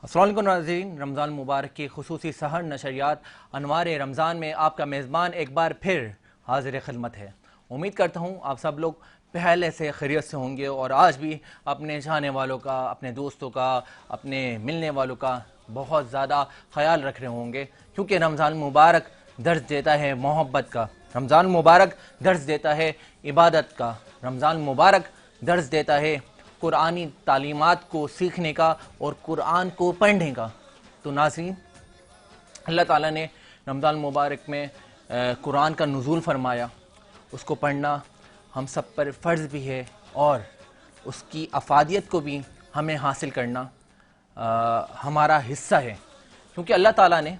السلام علیکم ناظرین، رمضان مبارک کی خصوصی سحر نشریات انوار رمضان میں آپ کا میزبان ایک بار پھر حاضر خدمت ہے۔ امید کرتا ہوں آپ سب لوگ پہلے سے خیریت سے ہوں گے اور آج بھی اپنے چاہنے والوں کا، اپنے دوستوں کا، اپنے ملنے والوں کا بہت زیادہ خیال رکھ رہے ہوں گے، کیونکہ رمضان مبارک درس دیتا ہے محبت کا، رمضان مبارک درس دیتا ہے عبادت کا، رمضان مبارک درس دیتا ہے قرآنی تعلیمات کو سیکھنے کا اور قرآن کو پڑھنے کا۔ تو ناظرین، اللہ تعالیٰ نے رمضان مبارک میں قرآن کا نزول فرمایا، اس کو پڑھنا ہم سب پر فرض بھی ہے اور اس کی افادیت کو بھی ہمیں حاصل کرنا ہمارا حصہ ہے، کیونکہ اللہ تعالیٰ نے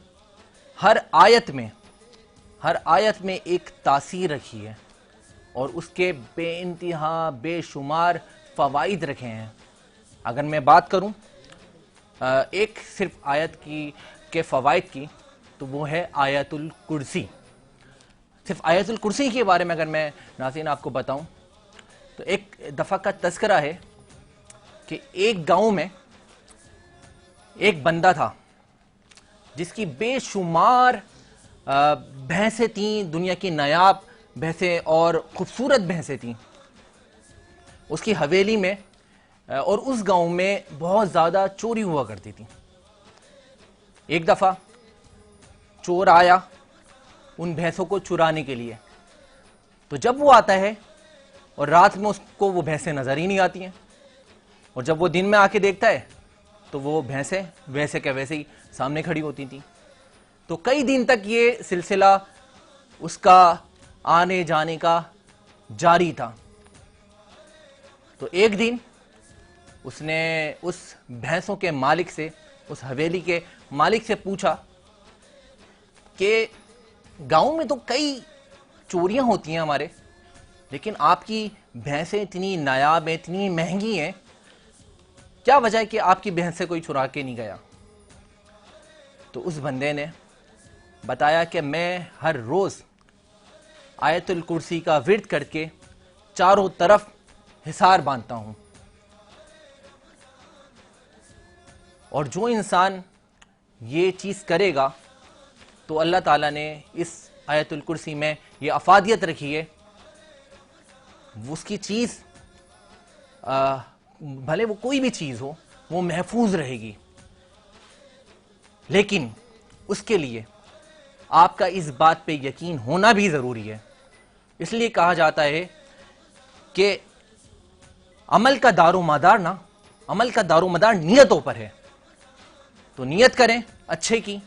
ہر آیت میں ایک تاثیر رکھی ہے اور اس کے بے انتہا بے شمار فوائد رکھے ہیں۔ اگر میں بات کروں ایک صرف آیت کے فوائد کی، تو وہ ہے آیت الکرسی۔ صرف آیت الکرسی کے بارے میں اگر میں ناظرین آپ کو بتاؤں تو ایک دفعہ کا تذکرہ ہے کہ ایک گاؤں میں ایک بندہ تھا جس کی بے شمار بھینسیں تھیں، دنیا کی نایاب بھینسیں اور خوبصورت بھینسیں تھیں اس کی حویلی میں، اور اس گاؤں میں بہت زیادہ چوری ہوا کرتی تھی۔ ایک دفعہ چور آیا ان بھینسوں کو چرانے کے لیے، تو جب وہ آتا ہے اور رات میں اس کو وہ بھینسیں نظر ہی نہیں آتی ہیں، اور جب وہ دن میں آ کے دیکھتا ہے تو وہ بھینسیں ویسے کہ ویسے ہی سامنے کھڑی ہوتی تھیں۔ تو کئی دن تک یہ سلسلہ اس کا آنے جانے کا جاری تھا۔ تو ایک دن اس نے اس بھینسوں کے مالک سے، اس حویلی کے مالک سے پوچھا کہ گاؤں میں تو کئی چوریاں ہوتی ہیں ہمارے، لیکن آپ کی بھینسیں اتنی نایاب ہیں، اتنی مہنگی ہیں، کیا وجہ ہے کہ آپ کی بھینسیں کوئی چرا کے نہیں گیا؟ تو اس بندے نے بتایا کہ میں ہر روز آیت الکرسی کا ورد کر کے چاروں طرف حصار باندھتا ہوں، اور جو انسان یہ چیز کرے گا تو اللہ تعالیٰ نے اس آیت الکرسی میں یہ افادیت رکھی ہے، اس کی چیز بھلے وہ کوئی بھی چیز ہو وہ محفوظ رہے گی، لیکن اس کے لیے آپ کا اس بات پہ یقین ہونا بھی ضروری ہے۔ اس لیے کہا جاتا ہے کہ عمل کا دار و مدار نیتوں پر ہے۔ تو نیت کریں اچھے کی،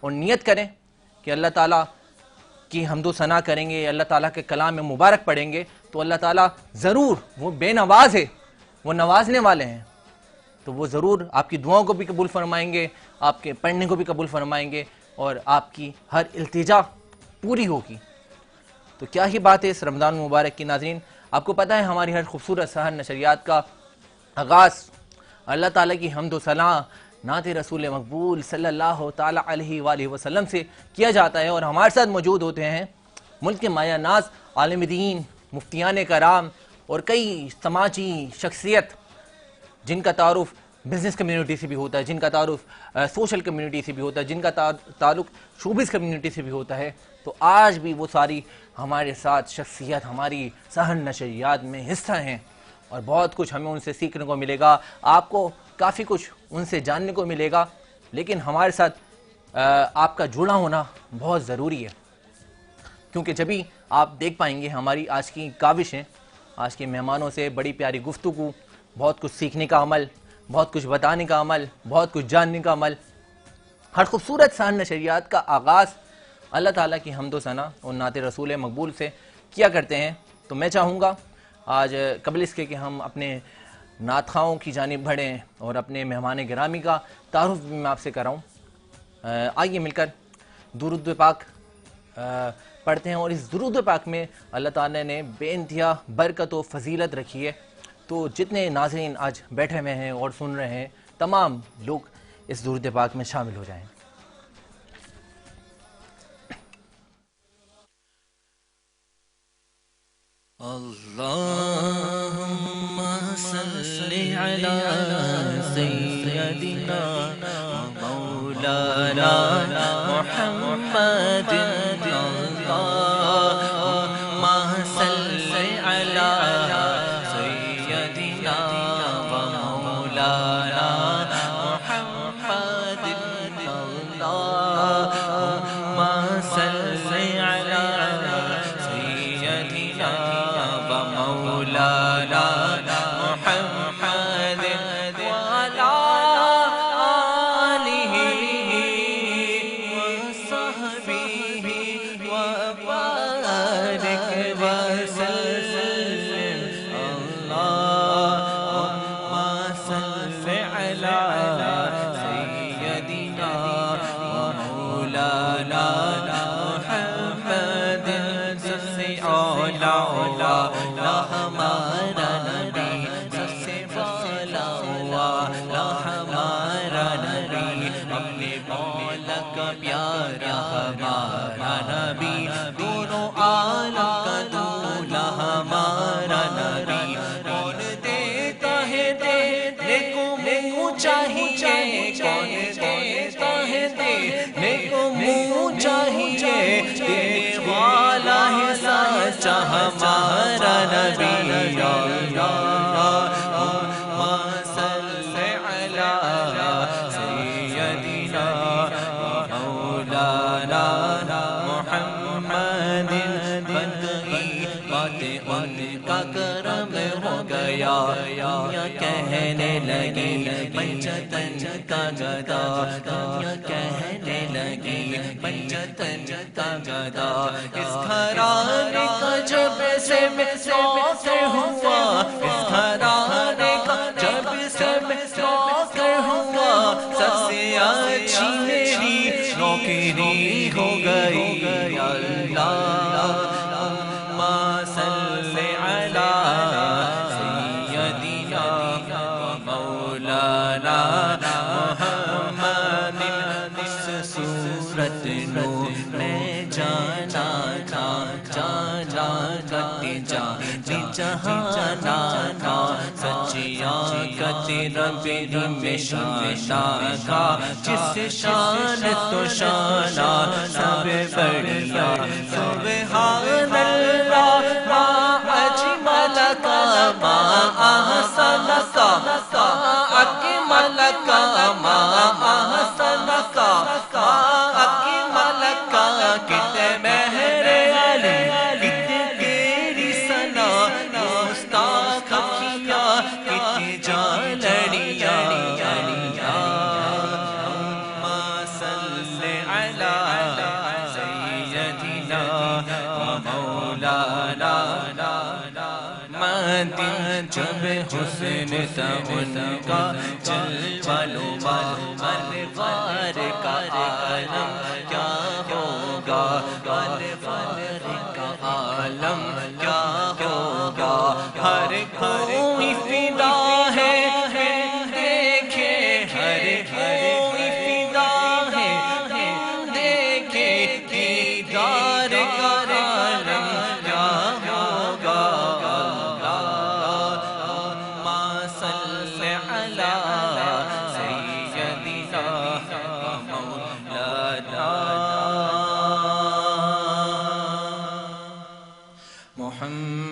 اور نیت کریں کہ اللہ تعالیٰ کی حمد و ثنا کریں گے، اللہ تعالیٰ کے کلام میں مبارک پڑھیں گے تو اللہ تعالیٰ ضرور، وہ بے نواز ہے، وہ نوازنے والے ہیں، تو وہ ضرور آپ کی دعاؤں کو بھی قبول فرمائیں گے، آپ کے پڑھنے کو بھی قبول فرمائیں گے، اور آپ کی ہر التجا پوری ہوگی۔ تو کیا ہی بات ہے اس رمضان مبارک کی ناظرین۔ آپ کو پتہ ہے ہماری ہر خوبصورت سحر نشریات کا آغاز اللہ تعالیٰ کی حمد و ثنا، نعت رسول مقبول صلی اللہ تعالیٰ علیہ وآلہ وسلم سے کیا جاتا ہے، اور ہمارے ساتھ موجود ہوتے ہیں ملک کے مایہ ناز عالم دین، مفتیان کرام اور کئی سماجی شخصیت جن کا تعارف بزنس کمیونٹی سے بھی ہوتا ہے، جن کا تعارف سوشل کمیونٹی سے بھی ہوتا ہے، جن کا تعلق شوبز کمیونٹی سے بھی ہوتا ہے۔ تو آج بھی وہ ساری ہمارے ساتھ شخصیت ہماری سحر نشریات میں حصہ ہیں، اور بہت کچھ ہمیں ان سے سیکھنے کو ملے گا، آپ کو کافی کچھ ان سے جاننے کو ملے گا، لیکن ہمارے ساتھ آپ کا جڑا ہونا بہت ضروری ہے، کیونکہ جبھی آپ دیکھ پائیں گے ہماری آج کی کاوشیں، آج کے مہمانوں سے بڑی پیاری گفتگو، بہت کچھ سیکھنے کا عمل، بہت کچھ بتانے کا عمل، بہت کچھ جاننے کا عمل۔ ہر خوبصورت سحر نشریات کا آغاز اللہ تعالیٰ کی حمد و ثنا اور نعت رسول مقبول سے کیا کرتے ہیں۔ تو میں چاہوں گا آج قبل اس کے کہ ہم اپنے نعت خواہوں کی جانب بڑھیں اور اپنے مہمان گرامی کا تعارف بھی میں آپ سے کراؤں۔ آئیے مل کر درود پاک پڑھتے ہیں، اور اس درود پاک میں اللہ تعالیٰ نے بے انتہا برکت و فضیلت رکھی ہے۔ تو جتنے ناظرین آج بیٹھے ہوئے ہیں اور سن رہے ہیں، تمام لوگ اس درود پاک میں شامل ہو جائیں۔ اللهم صل على سيدنا ومولانا محمد اللهم صل على سيدنا ومولانا محمد اللهم صل على سيدنا ومولانا محمد وعلى آله وصحبه وبارك وسلم اللهم صل على سيدنا ومولانا محمد سب سے اولا ہمارا نبی سب سے والا ہمارا نبی اپنے مولا کا پیارا ہمارا نبی دونوں عالم کا دولا ہمارا نبی کون دیتا ہے دینے کو منہ چاہیے کون دیتا ہے دینے کو منہ چاہیے دینے والا ہے سچا ہمارا نبی اللہم صل علی سیدنا مولانا محمد بن گئی باتیں ان کا کرم ہو گیا دنیا کہنے لگی پنچتن کا گدا دنیا کہنے لگی پنچتن کا گدا اس گھرانے کا جب سے میں نوکر ہوا اس گھرانے کا جب سے میں نوکر ہوا سب سے اچھی میری نوکری ہو گئی اللہم صل علی سیدنا مولانا محمد اس صورت نو میں جانا جہانا کا سچیا کتی رب میں شانا کا جس شان تو شانا سب بڑھیا سبحان اللہ ما اجمل کا ما احسن کا اکمل کا ما احسن کا اکمل کا کتنے مہر علی کتنے تیری ثنا مستاق کیا کتنی جالڑیاں اللہم صل علی سیدنا مولانا مدین جب حسن تھا ان کا جلوہ نما انوار کا عالم کیا ہوگا انوار کا عالم کیا ہوگا ہر کوئی فدا ہے دیکھے ہر کوئی فدا ہے دیکھے دیدار کا عالم کیا ہوگا اللہم صل علی سیدنا مولانا محمد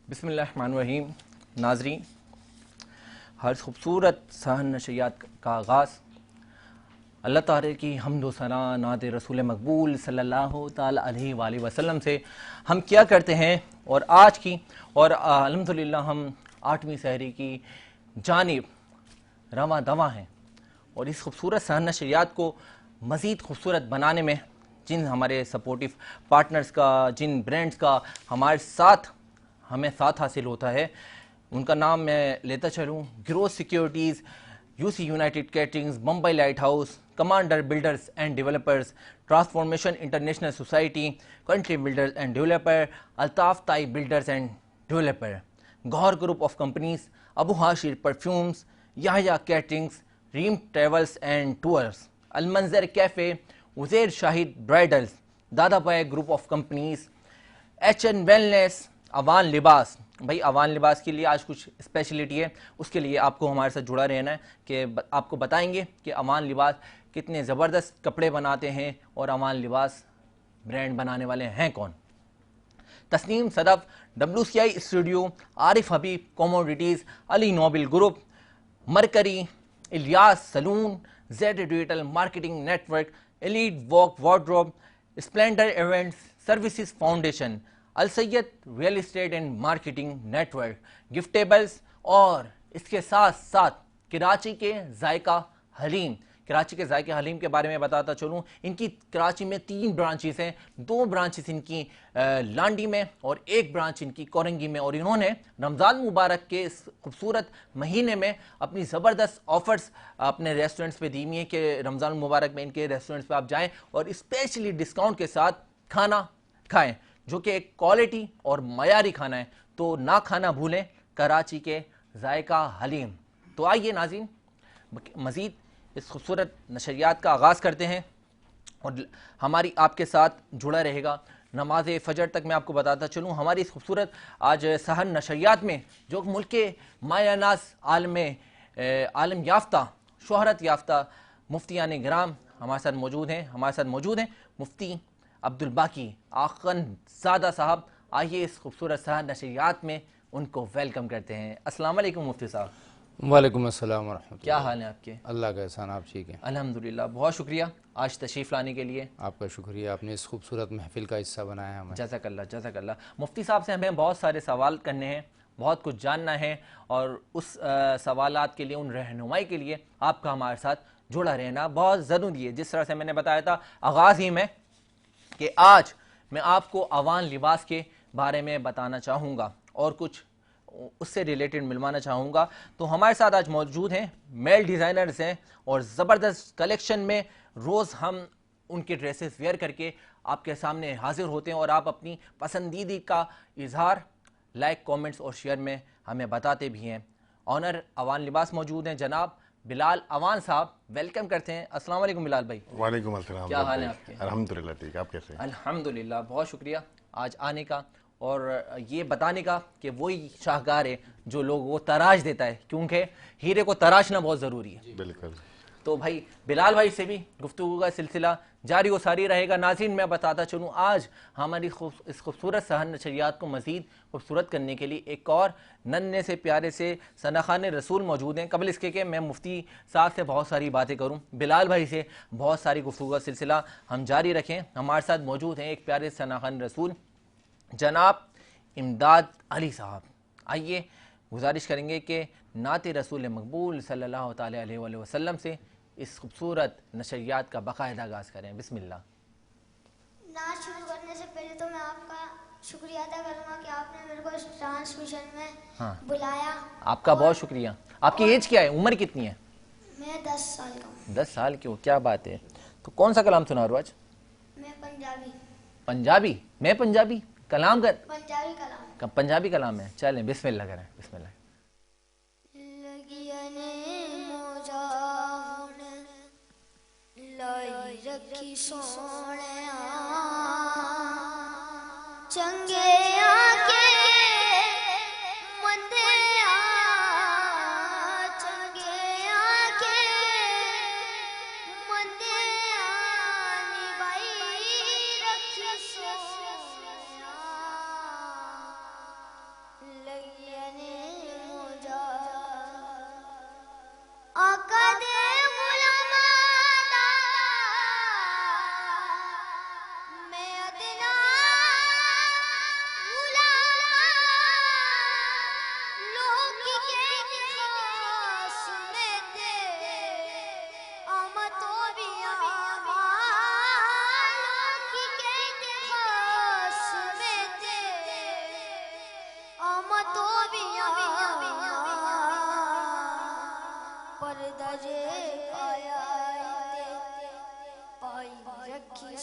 بسم اللہ الرحمن الرحیم. ناظرین، ہر خوبصورت صحن نشریات کا آغاز اللہ تعالی کی حمد و ثنا نعت رسول مقبول صلی اللہ تعالی علیہ وآلہ وسلم سے ہم کیا کرتے ہیں، اور آج کی اور الحمدللہ ہم 8ویں سحری کی جانب رواں دواں ہیں، اور اس خوبصورت صحن نشریات کو مزید خوبصورت بنانے میں جن ہمارے سپورٹیو پارٹنرز کا، جن برانڈز کا ہمیں ساتھ حاصل ہوتا ہے، ان کا نام میں لیتا چلوں: growth securities, U C united caterings, Bombay light house, Commander Builders and Developers, Transformation International Society, Country Builders and Developer, Altaf Thai Builders and Developer, Gaur Group of Companies, Abu Hashir Perfumes, Yahya Caterings, Reem Travels and Tours, Al Manzar Cafe, Uzair Shahid Bridals, Dada Bhai Group of Companies, HN Wellness, Awan Libas. بھائی اوان لباس کے لیے آج کچھ speciality ہے, اس کے لیے آپ کو ہمارے ساتھ جڑا رہنا ہے کہ آپ کو بتائیں گے کہ اوان لباس کتنے زبردست کپڑے بناتے ہیں اور اوان لباس برانڈ بنانے والے ہیں کون. Tasneem Sadaf, WCI studio, Arif Habib commodities, Ali noble group, Mercury, Ilyas salon, Z digital marketing network, elite walk wardrobe, splendour events services foundation, Alsayed real estate and marketing network, giftables, اور اس کے ساتھ ساتھ کراچی کے ذائقہ حلیم. کراچی کے ذائقہ حلیم کے بارے میں بتاتا چلوں, ان کی کراچی میں 3 برانچز ہیں, 2 برانچز ان کی لانڈی میں اور 1 برانچ ان کی کورنگی میں, اور انہوں نے رمضان مبارک کے اس خوبصورت مہینے میں اپنی زبردست آفرز اپنے ریسٹورنٹس پہ دی ہوئی ہیں کہ رمضان مبارک میں ان کے ریسٹورنٹس پہ آپ جائیں اور اسپیشلی ڈسکاؤنٹ کے ساتھ کھانا کھائیں, جو کہ ایک کوالٹی اور معیاری کھانا ہے. تو نہ کھانا بھولیں کراچی کے ذائقہ حلیم. تو آئیے ناظرین مزید اس خوبصورت نشریات کا آغاز کرتے ہیں اور ہماری آپ کے ساتھ جڑا رہے گا نماز فجر تک. میں آپ کو بتاتا چلوں ہماری اس خوبصورت آج سحر نشریات میں جو ملک کے مایہ ناز عالم یافتہ شہرت یافتہ مفتیان گرام ہمارے ساتھ موجود ہیں. مفتی عبدالباقی آخند زادہ صاحب, آئیے اس خوبصورت سحر نشریات میں ان کو ویلکم کرتے ہیں. السلام علیکم مفتی صاحب. وعلیکم السلام ورحمۃ اللہ. کیا حال ہیں آپ کے؟ اللہ کا احسان, آپ ٹھیک ہیں؟ الحمدللہ, بہت شکریہ آج تشریف لانے کے لیے. آپ کا شکریہ, آپ نے اس خوبصورت محفل کا حصہ بنایا ہمیں. جزاک اللہ جزاک اللہ. مفتی صاحب سے ہمیں بہت سارے سوال کرنے ہیں, بہت کچھ جاننا ہے, اور اس سوالات کے لیے, ان رہنمائی کے لیے آپ کا ہمارے ساتھ جڑا رہنا بہت ضروری ہے. جس طرح سے میں نے بتایا تھا آغاز ہی میں کہ آج میں آپ کو اوان لباس کے بارے میں بتانا چاہوں گا اور کچھ اس سے ریلیٹڈ ملوانا چاہوں گا. تو ہمارے ساتھ آج موجود ہیں میل ڈیزائنرز ہیں, اور زبردست کلیکشن میں روز ہم ان کے ڈریسز ویئر کر کے آپ کے سامنے حاضر ہوتے ہیں, اور آپ اپنی پسندیدگی کا اظہار لائک, کامنٹس اور شیئر میں ہمیں بتاتے بھی ہیں. آنر اوان لباس موجود ہیں جناب بلال اوان صاحب, ویلکم کرتے ہیں. السلام علیکم بلال بھائی. وعلیکم السلام. کیا حال ہے آپ کے؟ الحمدللہ ٹھیک, آپ کیسے ہیں؟ الحمدللہ, بہت شکریہ آج آنے کا اور یہ بتانے کا کہ وہی شاہکار ہے جو لوگوں کو تراش دیتا ہے, کیونکہ ہیرے کو تراشنا بہت ضروری ہے. بالکل. تو بھائی بلال بھائی سے بھی گفتگو کا سلسلہ جاری و ساری رہے گا. ناظرین میں بتاتا چلوں آج ہماری اس خوبصورت سحر نشریات کو مزید خوبصورت کرنے کے لیے ایک اور ننھے سے پیارے سے ثناخان رسول موجود ہیں. قبل اس کے کہ میں مفتی صاحب سے بہت ساری باتیں کروں, بلال بھائی سے بہت ساری گفتگو کا سلسلہ ہم جاری رکھیں. ہمارے ساتھ موجود ہیں ایک پیارے ثناخان رسول جناب امداد علی صاحب. آئیے گزارش کریں گے کہ نعت رسول مقبول صلی اللہ تعالی علیہ وآلہ وسلم سے اس خوبصورت نشریات کا باقاعدہ آغاز کریں. بسم اللہ. نعت شروع کرنے سے پہلے تو میں آپ کا شکریہ ادا کروں گا کہ آپ نے میرے کو اس ٹرانسمیشن میں بلایا. آپ کا بہت شکریہ. آپ کی ایج کیا ہے, عمر کتنی ہے؟ میں 10 سال کا ہوں. 10 سال کی ہو, کیا بات ہے. تو کون سا کلام سنا رہا ہو آج؟ میں پنجابی. پنجابی؟ میں پنجابی کلام کر پنجابی کلام. پنجابی کلام ہے. چلیں بسم اللہ کریں. بسم اللہ. لائی رکھی سونے چنگے آکے مندے چنگے آکے مندے نبائی رکھی سونے لگینے مجھا آقا دے غلام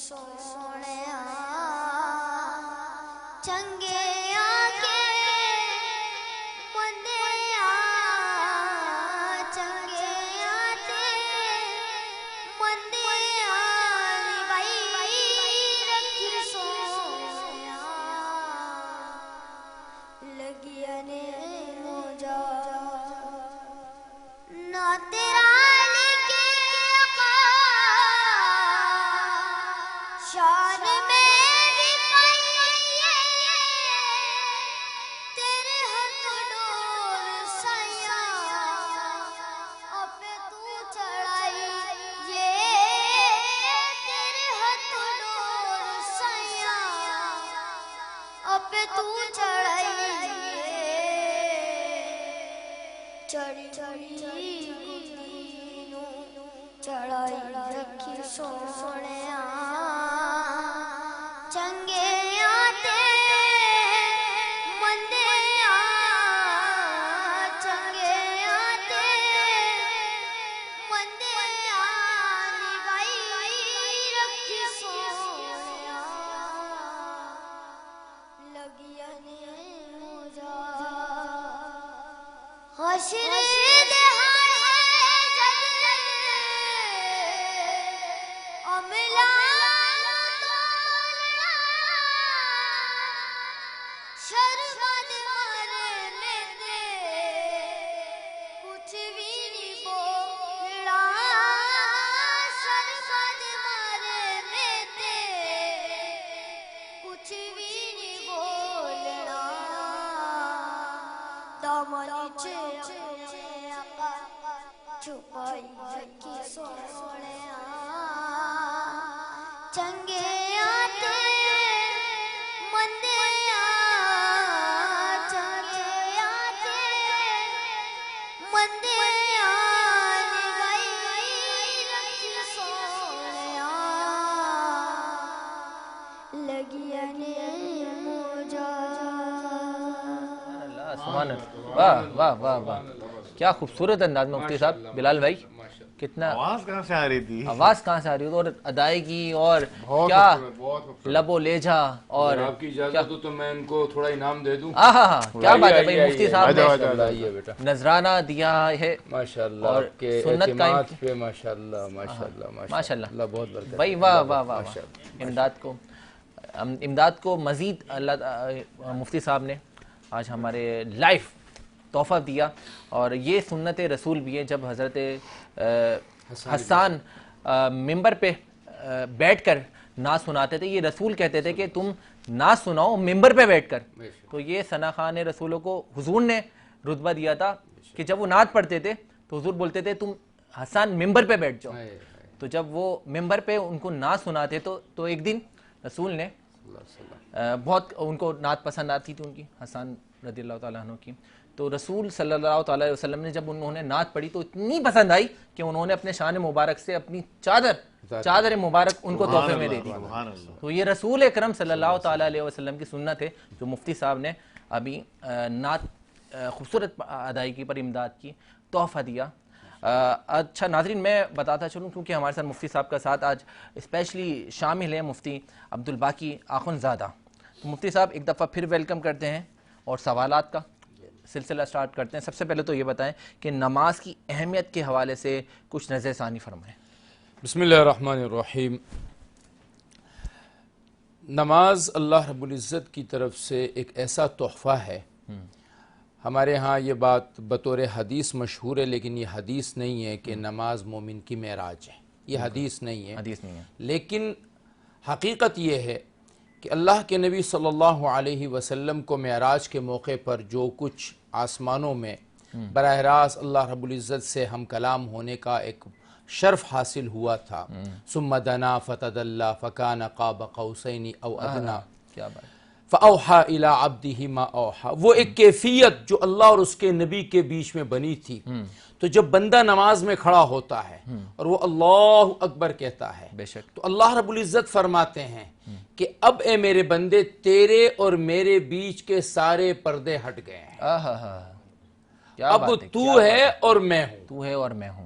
سونے چنگے آکے بندے چنگے آتے بندے بھائی رکھی سونے لگیا نے موجا نہ تیرا شان میری پائیے تیرے ہاتھ ڈور سیا اب تو چڑھائی یہ تیرے ہاتھ ڈور سیا اب تو چڑھائی چڑھی چڑھی چڑھائی رکھی سونے چنگے آتے مندے چنگے آتے مندے بھائی رکھی سونے لگیا نے موجا حشر چھپائی رکھی سونے چنگے آتے مندے چنگے آتے مندے گئی رکھی سونے لگیا نے موجا سبحان اللہ واہ واہ واہ واہ کیا خوبصورت انداز میں مفتی صاحب بلال بھائی کتنا آواز کہاں سے آ رہی تھی آواز کہاں سے آ رہی ہے اور ادائیگی اور کیا لب و لہجہ اور آپ کی اجازت ہو تو میں ان کو تھوڑا انعام دے دوں کیا بات ہے بھائی مفتی صاحب نے بیٹا نذرانہ دیا ہے ماشاءاللہ اور کے سنت اعتماد پہ ماشاءاللہ ماشاءاللہ ماشاءاللہ اللہ بہت برکت بھائی واہ واہ واہ امداد کو مزید اللہ مفتی صاحب نے آج ہمارے لائف تحفہ دیا اور یہ سنت رسول بھی ہے جب حضرت حسان ممبر پہ بیٹھ کر نعت سناتے تھے یہ رسول کہتے تھے کہ تم نعت سناؤ ممبر پہ بیٹھ کر تو یہ ثنا خان رسولوں کو حضور نے رتبہ دیا تھا کہ جب وہ نعت پڑھتے تھے تو حضور بولتے تھے تم حسان ممبر پہ بیٹھ جاؤ تو جب وہ ممبر پہ ان کو نعت سناتے تو ایک دن رسول نے بہت ان کو نعت پسند آتی تھی ان کی حسان رضی اللہ تعالیٰ عنہ کی تو رسول صلی اللہ تعالیٰ علیہ وسلم نے جب انہوں نے نعت پڑھی تو اتنی پسند آئی کہ انہوں نے اپنے شان مبارک سے اپنی چادر مبارک ان کو تحفے میں دے دی تو یہ رسول اکرم صلی اللہ تعالیٰ علیہ وسلم کی سنت ہے جو مفتی صاحب نے ابھی نعت خوبصورت ادائیگی پر امداد کی تحفہ دیا اچھا ناظرین میں بتاتا چلوں کیونکہ ہمارے ساتھ مفتی صاحب کا ساتھ آج اسپیشلی شامل ہے مفتی عبدالباقی آخونزادہ تو مفتی صاحب ایک دفعہ پھر ویلکم کرتے ہیں اور سوالات کا سلسلہ سٹارٹ کرتے ہیں سب سے پہلے تو یہ بتائیں کہ نماز کی اہمیت کے حوالے سے کچھ نظر ثانی فرمائیں بسم اللہ الرحمن الرحیم نماز اللہ رب العزت کی طرف سے ایک ایسا تحفہ ہے ہمارے ہاں یہ بات بطور حدیث مشہور ہے لیکن یہ حدیث نہیں ہے کہ نماز مومن کی معراج ہے یہ حدیث نہیں ہے لیکن حقیقت یہ ہے کہ اللہ کے نبی صلی اللہ علیہ وسلم کو معراج کے موقع پر جو کچھ آسمانوں میں براہ راست اللہ رب العزت سے ہم کلام ہونے کا ایک شرف حاصل ہوا تھا ثم دنا فتدلی فکان قاب قوسین او ادنا فاوحى الى عبده ما اوحى وہ ایک کیفیت جو اللہ اور اس کے نبی کے بیچ میں بنی تھی تو جب بندہ نماز میں کھڑا ہوتا ہے اور وہ اللہ اکبر کہتا ہے بے شک تو اللہ رب العزت فرماتے ہیں کہ اب اے میرے بندے تیرے اور میرے بیچ کے سارے پردے ہٹ گئے ہیں اب تو ہے اور میں ہوں تو ہے اور میں ہوں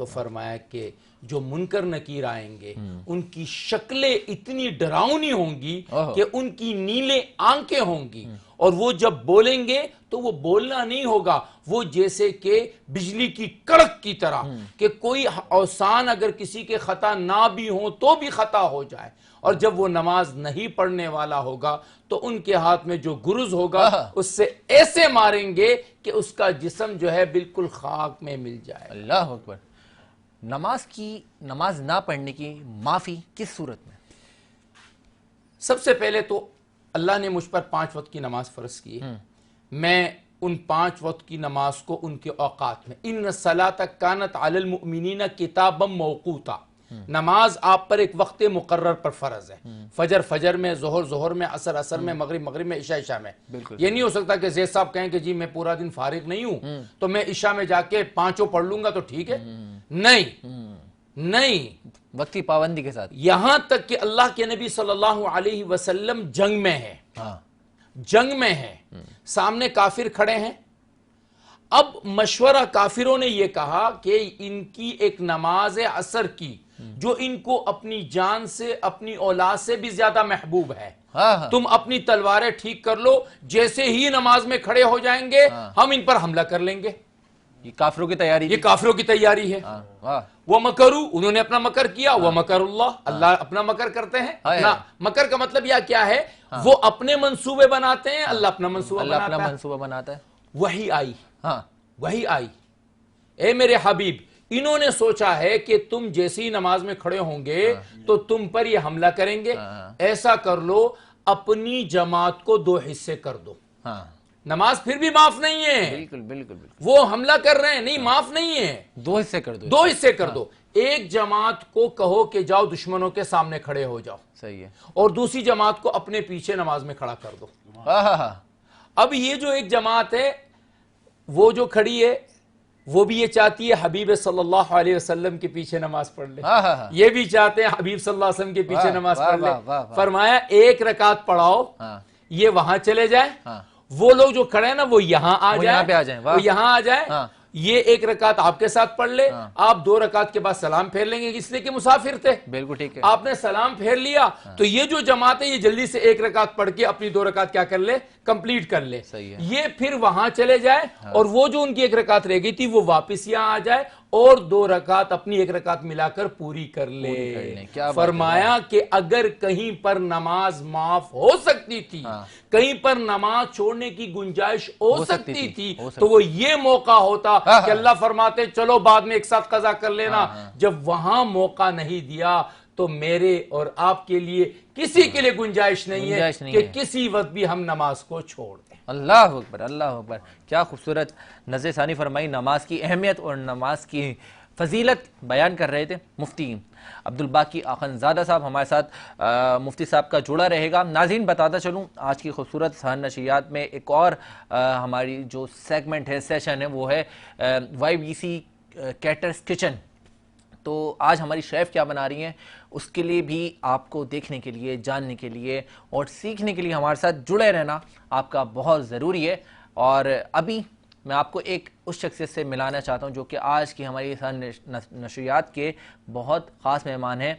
تو فرمایا کہ جو منکر نکیر آئیں گے ان کی شکلیں اتنی ڈراؤنی ہوں گی کہ ان کی نیلے آنکھیں ہوں گی، اور وہ جب بولیں گے تو وہ بولنا نہیں ہوگا، وہ جیسے کہ بجلی کی کڑک کی طرح، کہ کوئی اوسان اگر کسی کے خطا نہ بھی ہوں تو بھی خطا ہو جائے، اور جب وہ نماز نہیں پڑھنے والا ہوگا تو ان کے ہاتھ میں جو گرز ہوگا اس سے ایسے ماریں گے کہ اس کا جسم جو ہے بالکل خاک میں مل جائے۔ اللہ اکبر۔ نماز نہ پڑھنے کی معافی کس صورت میں؟ سب سے پہلے تو اللہ نے مجھ پر 5 وقت کی نماز فرض کی ہے، میں ان 5 وقت کی نماز کو ان کے اوقات میں، ان الصلاۃ کانت علی المؤمنین کتابا موقوتا، نماز آپ پر ایک وقت مقرر پر فرض ہے، فجر میں، ظہر میں، عصر میں، مغرب میں، عشاء میں۔ یہ نہیں ہو سکتا کہ زید صاحب کہیں کہ جی میں پورا دن فارغ نہیں ہوں تو میں عشاء میں جا کے 5 پڑھ لوں گا تو ٹھیک ہے، نہیں، وقتی پابندی کے ساتھ۔ یہاں تک کہ اللہ کے نبی صلی اللہ علیہ وسلم جنگ میں ہے، سامنے کافر کھڑے ہیں، اب مشورہ کافروں نے یہ کہا کہ ان کی ایک نماز عصر کی جو ان کو اپنی جان سے، اپنی اولاد سے بھی زیادہ محبوب ہے، تم اپنی تلواریں ٹھیک کر لو، جیسے ہی نماز میں کھڑے ہو جائیں گے ہم ان پر حملہ کر لیں گے۔ یہ کافروں کی تیاری، یہ کافروں کی تیاری ہے۔ وَمَكَرُوا، انہوں نے اپنا مکر کیا، وَمَكَرُ اللَّهُ، اللہ اپنا مکر کرتے ہیں۔ اپنا مکر کا مطلب یہ کیا ہے؟ وہ اپنے منصوبے بناتے ہیں، اللہ اپنا منصوبہ بناتا ہے۔ وہی آئی، اے میرے حبیب، انہوں نے سوچا ہے کہ تم جیسی نماز میں کھڑے ہوں گے تو تم پر یہ حملہ کریں گے، ایسا کر لو اپنی جماعت کو 2 حصے کر دو۔ نماز پھر بھی معاف نہیں ہے، بالکل وہ حملہ کر رہے ہیں، نہیں معاف نہیں ہے، 2 حصے کر دو۔ ایک جماعت کو کہو کہ جاؤ دشمنوں کے سامنے کھڑے ہو جاؤ، صحیح ہے، اور دوسری جماعت کو اپنے پیچھے نماز میں کھڑا کر دو۔ اب یہ جو ایک جماعت ہے وہ جو کھڑی ہے وہ بھی یہ چاہتی ہے حبیب صلی اللہ علیہ وسلم کے پیچھے نماز پڑھ لے، یہ بھی چاہتے ہیں حبیب صلی اللہ علیہ وسلم کے پیچھے نماز پڑھ لے۔ فرمایا 1 رکعت پڑھاؤ، یہ وہاں چلے جائے، وہ لوگ جو کھڑے ہیں نا وہ یہاں آ جائیں، یہ 1 رکعت آپ کے ساتھ پڑھ لے، آپ 2 رکعت کے بعد سلام پھیر لیں گے، اس لیے کہ مسافر تھے، بالکل ٹھیک ہے، آپ نے سلام پھیر لیا تو یہ جو جماعت ہے یہ جلدی سے 1 رکعت پڑھ کے اپنی 2 رکعت کیا کر لے، کمپلیٹ کر لے، یہ پھر وہاں چلے جائے، اور وہ جو ان کی 1 رکعت رہ گئی تھی وہ واپس یہاں آ جائے اور 2 رکعت اپنی 1 رکعت ملا کر پوری کر لے۔ فرمایا کہ اگر کہیں پر نماز معاف ہو سکتی تھی، کہیں پر نماز چھوڑنے کی گنجائش ہو سکتی تھی تو وہ یہ موقع ہوتا کہ اللہ فرماتے چلو بعد میں ایک ساتھ قضا کر لینا۔ جب وہاں موقع نہیں دیا تو میرے اور آپ کے لیے کسی کے لیے گنجائش نہیں ہے کہ کسی وقت بھی ہم نماز کو چھوڑ دیں۔ اللہ اکبر، اللہ اکبر، کیا خوبصورت نظر ثانی فرمائی، نماز کی اہمیت اور نماز کی فضیلت بیان کر رہے تھے مفتی عبدالباقی آخندزادہ صاحب، ہمارے ساتھ مفتی صاحب کا جڑا رہے گا۔ ناظرین بتاتا چلوں آج کی خوبصورت سحر نشریات میں ایک اور ہماری جو سیگمنٹ ہے، سیشن ہے، وہ ہے YBC کیٹرز کچن۔ تو آج ہماری شیف کیا بنا رہی ہیں اس کے لیے بھی آپ کو دیکھنے کے لیے، جاننے کے لیے اور سیکھنے کے لیے ہمارے ساتھ جڑے رہنا آپ کا بہت ضروری ہے۔ اور ابھی میں آپ کو ایک اس شخصیت سے ملانا چاہتا ہوں جو کہ آج کی ہماری نشریات کے بہت خاص مہمان ہیں،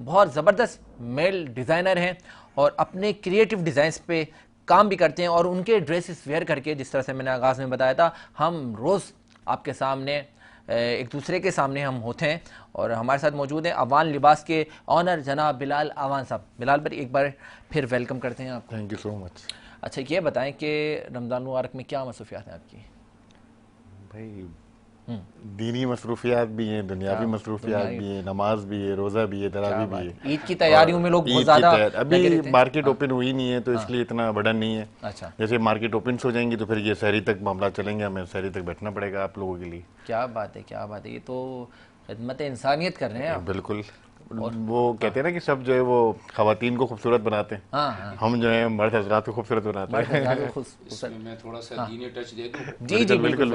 بہت زبردست میل ڈیزائنر ہیں اور اپنے کریٹو ڈیزائنز پہ کام بھی کرتے ہیں، اور ان کے ڈریسز ویئر کر کے، جس طرح سے میں نے آغاز میں بتایا تھا، ہم روز آپ کے سامنے ایک دوسرے کے سامنے ہم ہوتے ہیں۔ اور ہمارے ساتھ موجود ہیں اوان لباس کے آنر جناب بلال اوان صاحب۔ بلال بھائی ایک بار پھر ویلکم کرتے ہیں آپ کو۔ تھینک یو سو مچ۔ اچھا یہ بتائیں کہ رمضان المبارک میں کیا مصروفیات ہیں آپ کی؟ بھائی دینی مصروفیات بھی ہیں، دنیاوی مصروفیات بھی ہیں، نماز بھی ہے، روزہ بھی ہے، تراویح بھی ہے۔ عید کی تیاریوں میں لوگ بہت زیادہ ابھی مارکیٹ اوپن ہوئی نہیں ہے تو اس لیے اتنا برڈن نہیں ہے۔ اچھا، جیسے مارکیٹ اوپن ہو جائیں گی تو پھر یہ سحری تک معاملہ چلیں گے، ہمیں سحری تک بیٹھنا پڑے گا آپ لوگوں کے لیے۔ کیا بات ہے، کیا بات ہے، یہ تو خدمت انسانیت کر رہے ہیں آپ۔ بالکل، وہ کہتے ہیں نا کہ سب جو ہے وہ خواتین کو خوبصورت بناتے ہیں، ہم جو ہیں مرد حضرات کو خوبصورت بناتے ہیں۔ اس میں میں تھوڑا سا دینی ٹچ دے دوں۔ جی جی بالکل،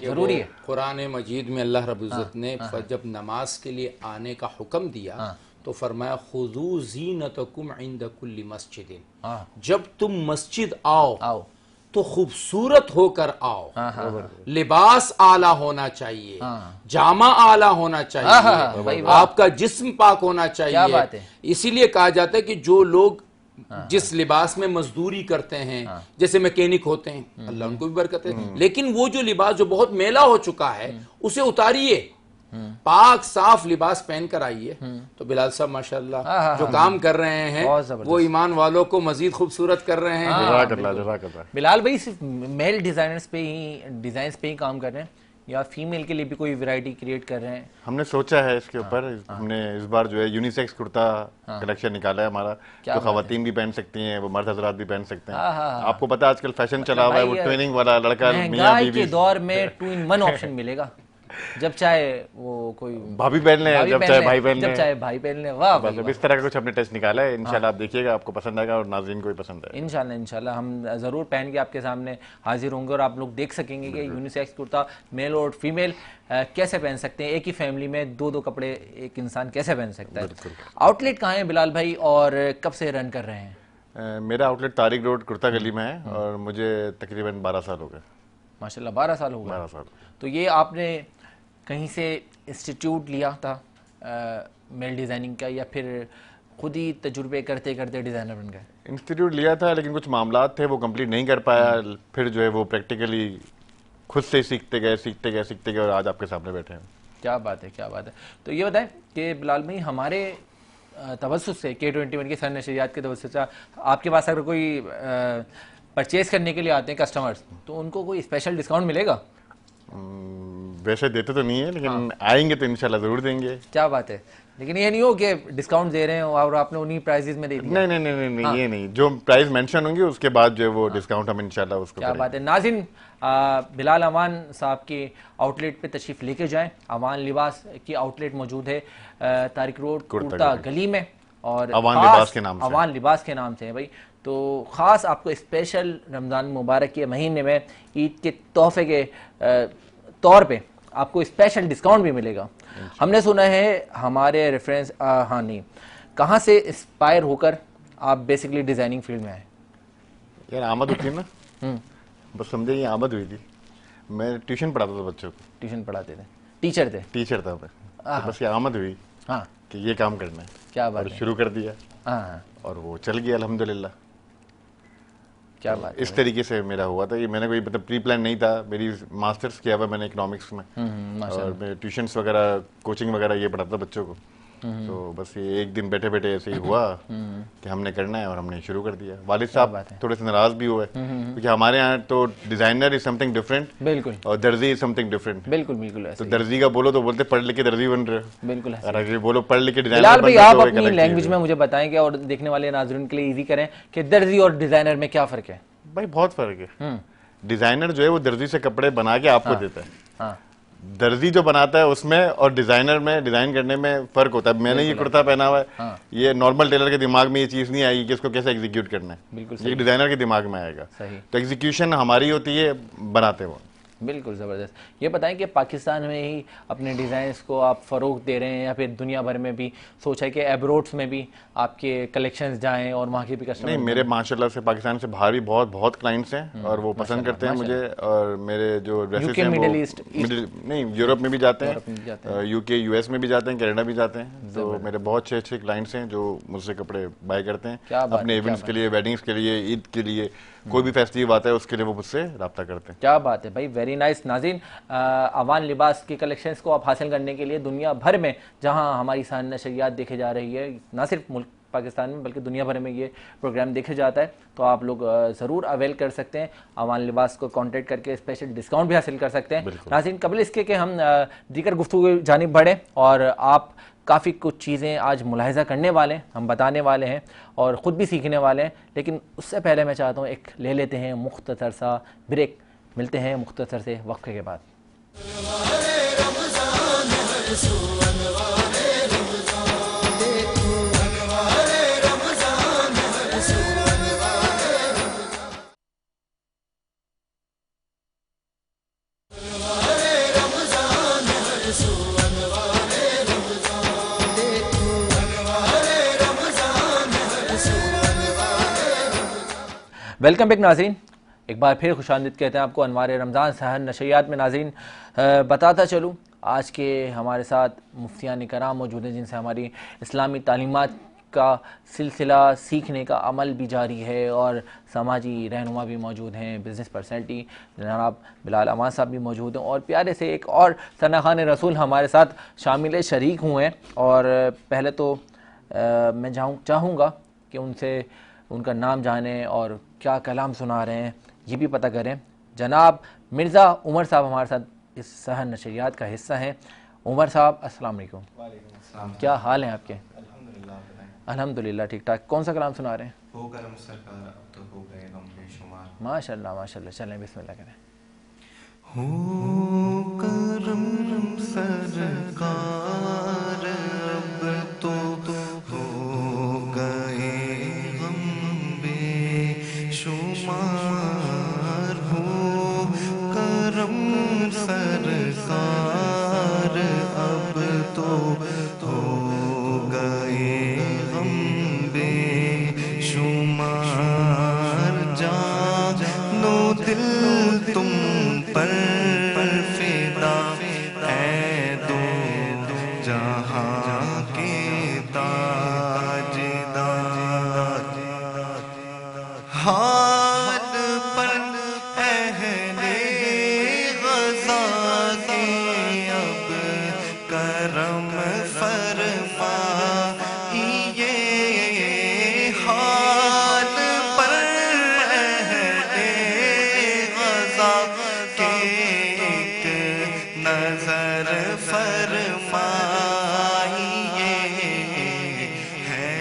ضروری ہے۔ قرآن مجید میں اللہ رب العزت نے جب نماز کے لیے آنے کا حکم دیا تو فرمایا خذوا زینتکم عند کل مسجد، جب تم مسجد آؤ تو خوبصورت ہو کر آؤ. لباس اعلیٰ ہونا چاہیے, جامہ اعلیٰ ہونا چاہیے, آپ کا جسم پاک ہونا چاہیے. اسی لیے کہا جاتا ہے کہ جو لوگ جس لباس میں مزدوری کرتے ہیں, جیسے میکینک ہوتے ہیں, اللہ ان کو بھی برکت ہے, لیکن وہ جو لباس جو بہت میلا ہو چکا ہے اسے اتاریے, پاک صاف لباس پہن کر آئیے. تو بلال صاحب ماشاءاللہ جو کام کر رہے ہیں وہ ایمان والوں کو مزید خوبصورت کر رہے ہیں. جزاک اللہ جزاک اللہ. بلال بھائی صرف میل ڈیزائنرز پہ ہی کام کر رہے ہیں یا فیمیل کے لیے بھی کوئی ویرائٹی کریٹ کر رہے ہیں؟ ہم نے سوچا ہے اس کے اوپر, ہم نے اس بار جو ہے یونیسیکس کرتا کلیکشن نکالا ہے ہمارا, جو خواتین بھی پہن سکتی ہیں, وہ مرد حضرات بھی پہن سکتے ہیں. آپ کو پتا آج کل فیشن چلا ہوا ہے وہ ٹویننگ والا, لڑکا میاں بیوی کے دور میں 2-in-1 آپشن ملے گا, جب چاہے وہ کوئی بھابھی پہن لیں, جب چاہے بھائی پہن لیں, جب چاہے بھائی پہن لیں. واہ بس اب اس طرح کا کچھ ہم نے ٹچ نکالا ہے. انشاءاللہ آپ دیکھیے گا, آپ کو پسند آئے گا اور ناظرین کو بھی پسند آئے گا. انشاءاللہ ہم ضرور پہن کے آپ کے سامنے حاضر ہوں گے اور آپ لوگ دیکھ سکیں گے کہ یونیسیکس کرتا میل اور فیمیل کیسے پہن سکتے ہیں. ایک ہی فیملی میں 2 کپڑے ایک انسان کیسے پہن سکتا ہے. آؤٹ لیٹ کہاں ہے بلال بھائی اور کب سے رن کر رہے ہیں؟ میرا آؤٹ لیٹ طارق روڈ کرتا گلی میں ہے اور مجھے تقریباً 12 سال ہو گئے. ماشاءاللہ 12 سال ہو گئے. 12 سال. تو یہ آپ نے کہیں سے انسٹیٹیوٹ لیا تھا میل ڈیزائننگ کا یا پھر خود ہی تجربے کرتے کرتے ڈیزائنر بن گئے؟ انسٹیٹیوٹ لیا تھا لیکن کچھ معاملات تھے وہ کمپلیٹ نہیں کر پایا, پھر جو ہے وہ پریکٹیکلی خود سے سیکھتے گئے اور آج آپ کے سامنے بیٹھے ہیں. کیا بات ہے, کیا بات ہے. تو یہ بتائیں کہ بلال بھائی ہمارے توسط سے K21 کی سر نشریات کے توسط سے آپ کے پاس اگر کوئی پرچیز کرنے کے لیے آتے ہیں کسٹمرز تو ان کو کوئی اسپیشل ڈسکاؤنٹ ملے گا؟ ویسے دیتے تو نہیں ہے لیکن آئیں گے تو انشاءاللہ ضرور دیں گے. کیا بات ہے. لیکن یہ نہیں ہو کہ ڈسکاؤنٹ دے رہے ہیں اور آپ نے انہی پرائزز میں دے دیا. نہیں, یہ نہیں, جو پرائز مینشن ہوں گے اس کے بعد جو ہے وہ ڈسکاؤنٹ ہم انشاءاللہ اس کو کیا بات ہے. ناظرین بلال امان صاحب کی آؤٹ لیٹ پہ تشریف لے کے جائیں. امان لباس کی آؤٹ لیٹ موجود ہے طارق روڈ کرتا گلی میں اور اوان لباس کے نام سے. اوان لباس کے نام سے ہے بھائی. تو خاص آپ کو اسپیشل رمضان مبارک کے مہینے میں عید کے تحفے کے طور پہ آپ کو اسپیشل ڈسکاؤنٹ بھی ملے گا. ہم نے سنا ہے ہمارے ریفرنس نہیں کہاں سے انسپائر ہو کر آپ بیسکلی ڈیزائننگ فیلڈ میں آئے؟ یار آمد ہوتی ہے نا, بس سمجھے یہ آمد ہوئی تھی. میں ٹیوشن پڑھاتا تھا بچوں کو. ٹیوشن پڑھاتے تھے, ٹیچر تھے؟ ٹیچر تھا میں, بس یہ آمد ہوئی کہ یہ کام کرنا ہے. کیا بات ہے. شروع کر دیا اور وہ چل گیا الحمدللہ. کیا بات. اس طریقے سے میرا ہوا تھا. یہ میں نے کوئی مطلب پری پلان نہیں تھا. میری ماسٹرز کیا ہوا میں نے اکنامکس میں, اور میں ٹیوشنس وغیرہ کوچنگ وغیرہ یہ پڑھاتا تھا بچوں کو. تو بس یہ ایک دن بیٹھے بیٹھے ایسے ہی ہوا کہ ہم نے کرنا ہے اور ہم نے شروع کر دیا. والد صاحب تھوڑے سے ناراض بھی ہوئے کیونکہ ہمارے یہاں تو designer is some thing different, بالکل, اور درزی از سم تھنگ ڈفرینٹ. بالکل بالکل. تو درزی کا بولو تو بولتے پڑھ لکھ کے درزی بن رہے ہو, بالکل. اور اگر بولو پڑھ لکھ کے بلال بھائی آپ اپنی لینگویج میں مجھے بتائیں گے اور دیکھنے والے ناظرین کے لیے ایزی کریں کہ درزی اور ڈیزائنر میں کیا فرق ہے؟ بھائی بہت فرق ہے. ڈیزائنر جو ہے وہ درزی سے کپڑے بنا کے آپ کو دیتا ہے. درزی جو بناتا ہے اس میں اور ڈیزائنر میں ڈیزائن کرنے میں فرق ہوتا ہے. میں نے یہ کرتا پہنا ہوا ہے, یہ نارمل ٹیلر کے دماغ میں یہ چیز نہیں آئے گی کہ اس کو کیسے ایگزیکیوٹ کرنا ہے, یہ ڈیزائنر کے دماغ میں آئے گا. تو ایگزیکیوشن ہماری ہوتی ہے, بناتے وہ. بالکل زبردست. یہ بتائیں کہ پاکستان میں ہی اپنے ڈیزائنس کو آپ فروغ دے رہے ہیں یا پھر دنیا بھر میں بھی سوچا ہے کہ ایبروڈس میں بھی آپ کے کلیکشنز جائیں اور وہاں کے بھی کسٹمر؟ نہیں, میرے ماشاءاللہ سے پاکستان سے باہر بھی بہت کلائنٹس ہیں اور وہ پسند کرتے ہیں مجھے. اور میرے جو ڈریسز ہیں مڈل ایسٹ نہیں یورپ میں بھی جاتے ہیں, یو کے US میں بھی جاتے ہیں, کینیڈا بھی جاتے ہیں. تو میرے بہت اچھے کلائنٹس ہیں جو مجھ سے کپڑے بائی کرتے ہیں اپنے ایونٹس کے لیے, ویڈنگس کے لیے, عید کے لیے, کوئی بھی فیسٹیو آتا ہے اس کے لیے وہ مجھ سے رابطہ کرتے ہیں. کیا بات ہے بھائی, ویری نائس. ناظرین اوان لباس کی کلیکشنز کو آپ حاصل کرنے کے لیے دنیا بھر میں جہاں ہماری سان نشریات دیکھے جا رہی ہے, نہ صرف ملک پاکستان میں بلکہ دنیا بھر میں یہ پروگرام دیکھا جاتا ہے, تو آپ لوگ ضرور اویل کر سکتے ہیں. اوان لباس کو کانٹیکٹ کر کے اسپیشل ڈسکاؤنٹ بھی حاصل کر سکتے ہیں. ناظرین قبل اس کے کہ ہم دیگر گفتگو کی جانب بڑھیں, اور آپ کافی کچھ چیزیں آج ملاحظہ کرنے والے ہیں, ہم بتانے والے ہیں اور خود بھی سیکھنے والے ہیں, لیکن اس سے پہلے میں چاہتا ہوں ایک لے لیتے ہیں مختصر سا بریک. ملتے ہیں مختصر سے وقفے کے بعد. ویلکم بیک ناظرین. ایک بار پھر خوش آمدید کہتے ہیں آپ کو انوار رمضان سحر نشریات میں. ناظرین بتاتا چلوں آج کے ہمارے ساتھ مفتیان کرام موجود ہیں جن سے ہماری اسلامی تعلیمات کا سلسلہ سیکھنے کا عمل بھی جاری ہے اور سماجی رہنما بھی موجود ہیں. بزنس پرسنالٹی جناب بلال امان صاحب بھی موجود ہیں اور پیارے سے ایک اور ثنا خان رسول ہمارے ساتھ شامل شریک ہوئے ہیں. اور پہلے تو میں چاہوں گا کہ ان سے ان کا نام جانیں اور کیا کلام سنا رہے ہیں یہ بھی پتہ کریں. جناب مرزا عمر صاحب ہمارے ساتھ اس سحر نشریات کا حصہ ہیں. عمر صاحب السلام علیکم. وعلیکم السلام. کیا حال ہیں آپ کے؟ الحمدللہ. بتائیں. الحمدللہ ٹھیک ٹھاک. کون سا کلام سنا رہے ہیں؟ ہو کرم سرکار اب تو ہو گئے غم بے شمار. ماشاء اللہ ماشاء اللہ. چلیں بسم اللہ کریں. ہو کرم سرکار اب تو ہو گئے غم بے شمار. ہو کرم سرکار اب تو ہو گئے غم بے شمار. جانو دل تم پر فدا اے دو جہاں کے تاجدار. حال پر اہل غزہ کے اب کرم فرمائیے. حال پر اہل غزہ کے ایک نظر فرمائیے. ہے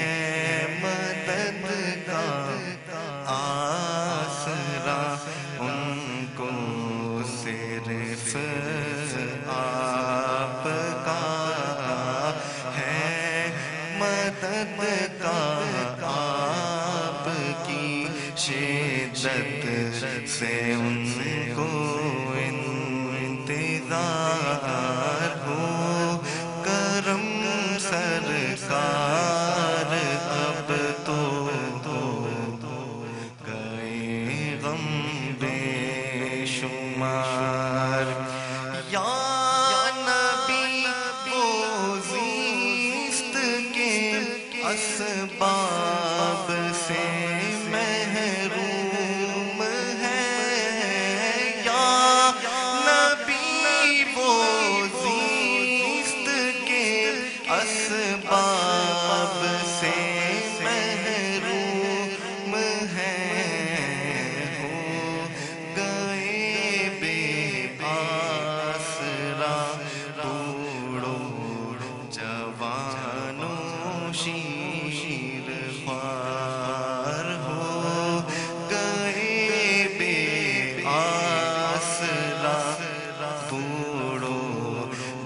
مدد کا آسرا ان کو صرف آپ کا. ہے مدد کا آپ کی شدت سے ان کو انتظار. ہو کرم سرکار اب تو گئے غم بے شمار. یا نبی وہ زیست کے اسباب سے محروم ہے. یا نبی وہ زیست کے اسباب سے محروم ہے. ہو گئے بے آسرا توڑو جوانوں شیر خوار. ہو گئے بے آسرا توڑو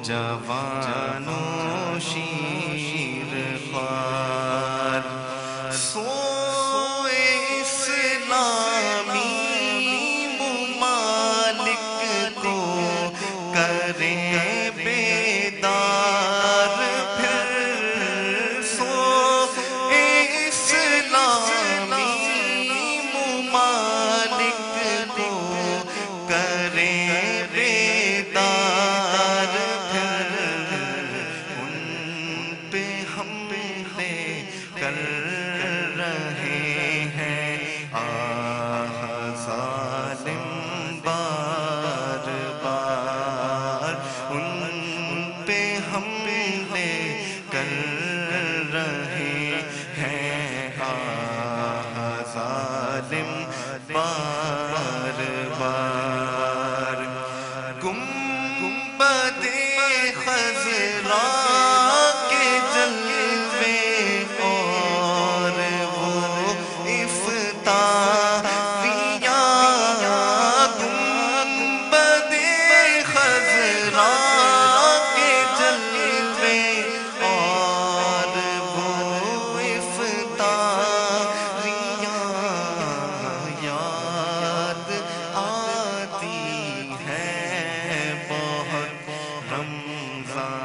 جوانوں شیر خوار. سوئے اسلامی ممالک کو کریں بیدار. پھر سوئے اسلامی ممالک کو کریں بیدار. پھر ان پہ حملے کر رہے ہیں ظالم بار بار. ان پہ حملے کر رہے ہیں ظالم بار بار. گنبد خضرا کے جلوے اور وہ افتاریاں. گنبد خضرا کے جلوے اور وہ افتاریاں یاد آتی ہے بہت رمضان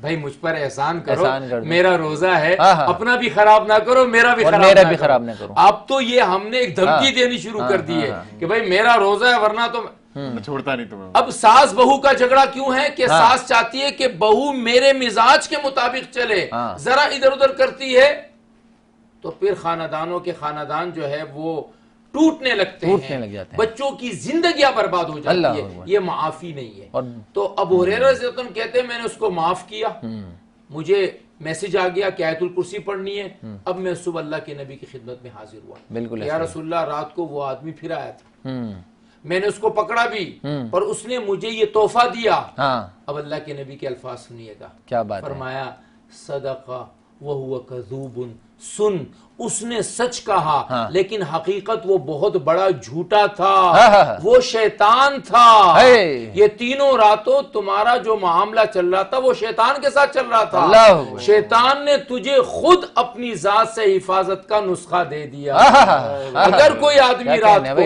بھائی مجھ پر احسان کرو، احسان کر دو۔ میرا روزہ ہے، ہاں ہاں، اپنا بھی خراب نہ کرو، میرا بھی اور خراب میرا نہ بھی کرو۔ خراب نہ کرو۔ اب تو یہ ہم نے ایک دھمکی دینی شروع کر دی ہے کہ بھائی میرا روزہ ہے ورنہ تو میں چھوڑتا نہیں تمہیں۔ اب ساس بہو کا جھگڑا کیوں ہے کہ ساس چاہتی ہے کہ بہو میرے مزاج کے مطابق چلے، ذرا ادھر ادھر کرتی ہے تو پھر خاندانوں کے خاندان جو ہے وہ ٹوٹنے لگتے ٹوٹنے ہیں، لگ جاتے ہیں، بچوں کی زندگیاں برباد ہو اللہ جاتی ہے، اکبر۔ یہ معافی نہیں ہے۔ اور تو ابو ہریرہ رضی اللہ عنہ کہتے ہیں میں نے اس کو معاف کیا، مجھے میسج آ گیا کہ آیت الکرسی پڑھنی ہے، اب میں صبح اللہ کے نبی کی خدمت میں حاضر ہوا، بالکل یا رسول اللہ رات کو وہ آدمی پھر آیا تھا، میں نے اس کو پکڑا بھی اور اس نے مجھے یہ تحفہ دیا۔ ہاں، اب اللہ کے نبی کے الفاظ سنیے گا، کیا بات ہے، فرمایا صدقہ وہو کذوب، سن اس نے سچ کہا لیکن حقیقت وہ بہت بڑا جھوٹا تھا، وہ شیطان تھا۔ یہ تینوں راتوں تمہارا جو معاملہ چل رہا تھا وہ شیطان کے ساتھ چل رہا تھا، شیطان نے تجھے خود اپنی ذات سے حفاظت کا نسخہ دے دیا۔ اگر کوئی آدمی رات کو،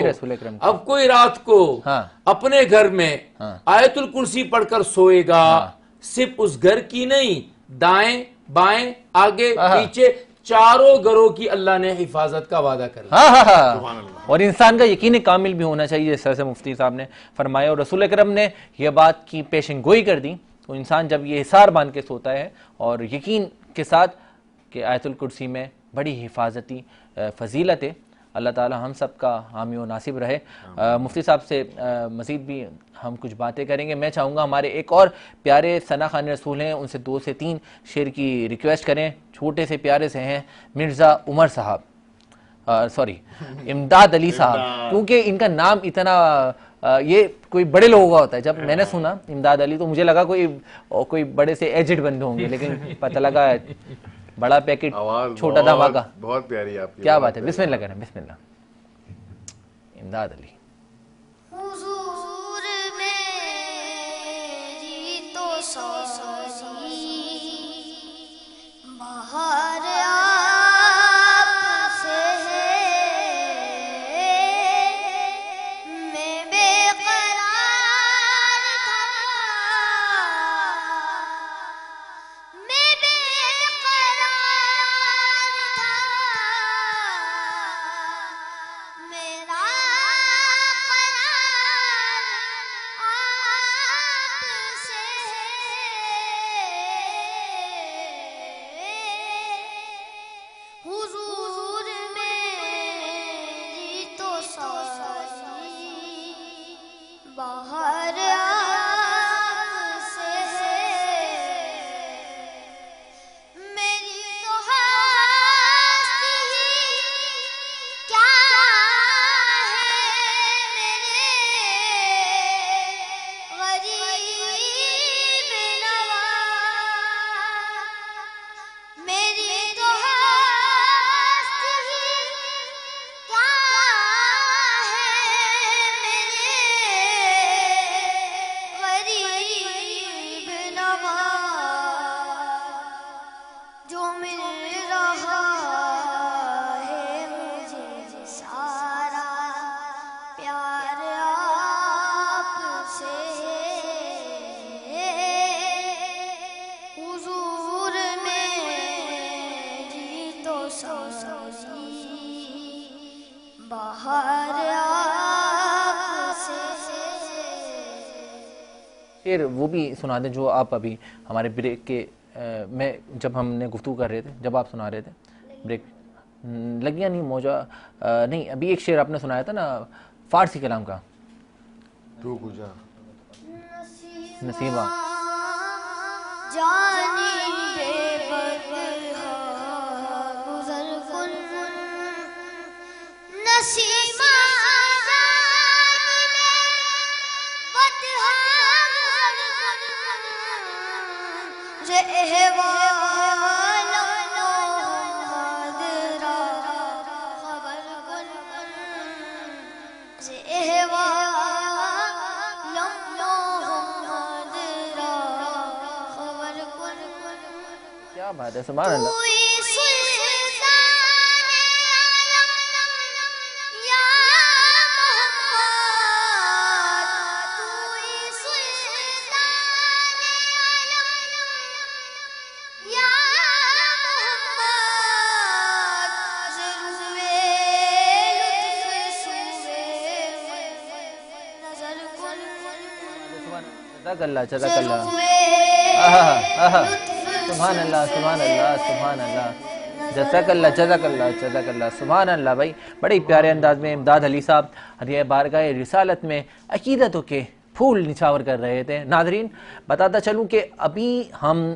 اب کوئی رات کو اپنے گھر میں آیت الکرسی پڑھ کر سوئے گا، صرف اس گھر کی نہیں، دائیں بائیں آگے پیچھے چاروں گھروں کی اللہ نے حفاظت کا وعدہ کر لیا۔ اور انسان کا یقین کامل بھی ہونا چاہیے، سر سے مفتی صاحب نے فرمایا، اور رسول اکرم نے یہ بات کی پیشن گوئی کر دی۔ تو انسان جب یہ حصار باندھ کے سوتا ہے اور یقین کے ساتھ کہ آیت الکرسی میں بڑی حفاظتی فضیلت ہے، اللہ تعالی ہم سب کا حامی و ناصب رہے۔ مفتی صاحب سے مزید بھی ہم کچھ باتیں کریں گے۔ میں چاہوں گا ہمارے ایک اور پیارے ثنا خان رسول ہیں، ان سے 2 سے 3 شعر کی ریکویسٹ کریں، چھوٹے سے پیارے سے ہیں، مرزا عمر صاحب، سوری امداد علی صاحب، کیونکہ ان کا نام اتنا یہ کوئی بڑے لوگوں کا ہوتا ہے۔ جب میں نے سنا امداد علی تو مجھے لگا کوئی بڑے سے ایجڈ بندے ہوں گے، لیکن پتہ لگا بڑا پیکٹ چھوٹا دھماکہ۔ بہت پیاری آپ کی، کیا بات ہے، بسم اللہ کریں، بسم اللہ۔ امداد علی۔ حضور میری تو سوزی بہار آپ سے ہے، میں بے قرار تھا، میں بے قرار تھا، میرا قرار آپ سے ہے، حضور میری تو سوزی بہار آپ سے ہے، میری تو ہستی کیا ہے، میرے غریب نواز، میری تو ہستی کیا ہے، میرے غریب نواز، جو مل رہا ہے مجھے سارا پیار آپ سے ہے، حضور میری تو سوزی بہار آپ سے ہے۔ پھر وہ بھی سنا دیں جو آپ ابھی ہمارے بریک کے میں جب ہم نے گفتگو کر رہے تھے، جب آپ سنا رہے تھے بریک لگیا نہیں موجہ نہیں، ابھی ایک شعر آپ نے سنایا تھا نا فارسی کلام کا، تو گجا نسیمہ جانی بے بدہا گزر کن، نسیمہ جانی بے بدہا گزر کن، احوال نادرا خبر کن، احوال نادرا خبر کن، کیا بات ہے، سبحان اللہ۔ کوئی سلطان عالم یا محمد، کوئی سلطان عالم جزاک اللہ جزاک اللہ سبحان اللہ سبحان اللہ سبحان اللہ جزاک اللہ جزاک اللہ جزاک اللہ سبحان اللہ. بھائی بڑے پیارے انداز میں امداد علی صاحب ہدیہ بارگاہ رسالت میں عقیدتوں کے پھول نچھاور کر رہے تھے. ناظرین بتاتا چلوں کہ ابھی ہم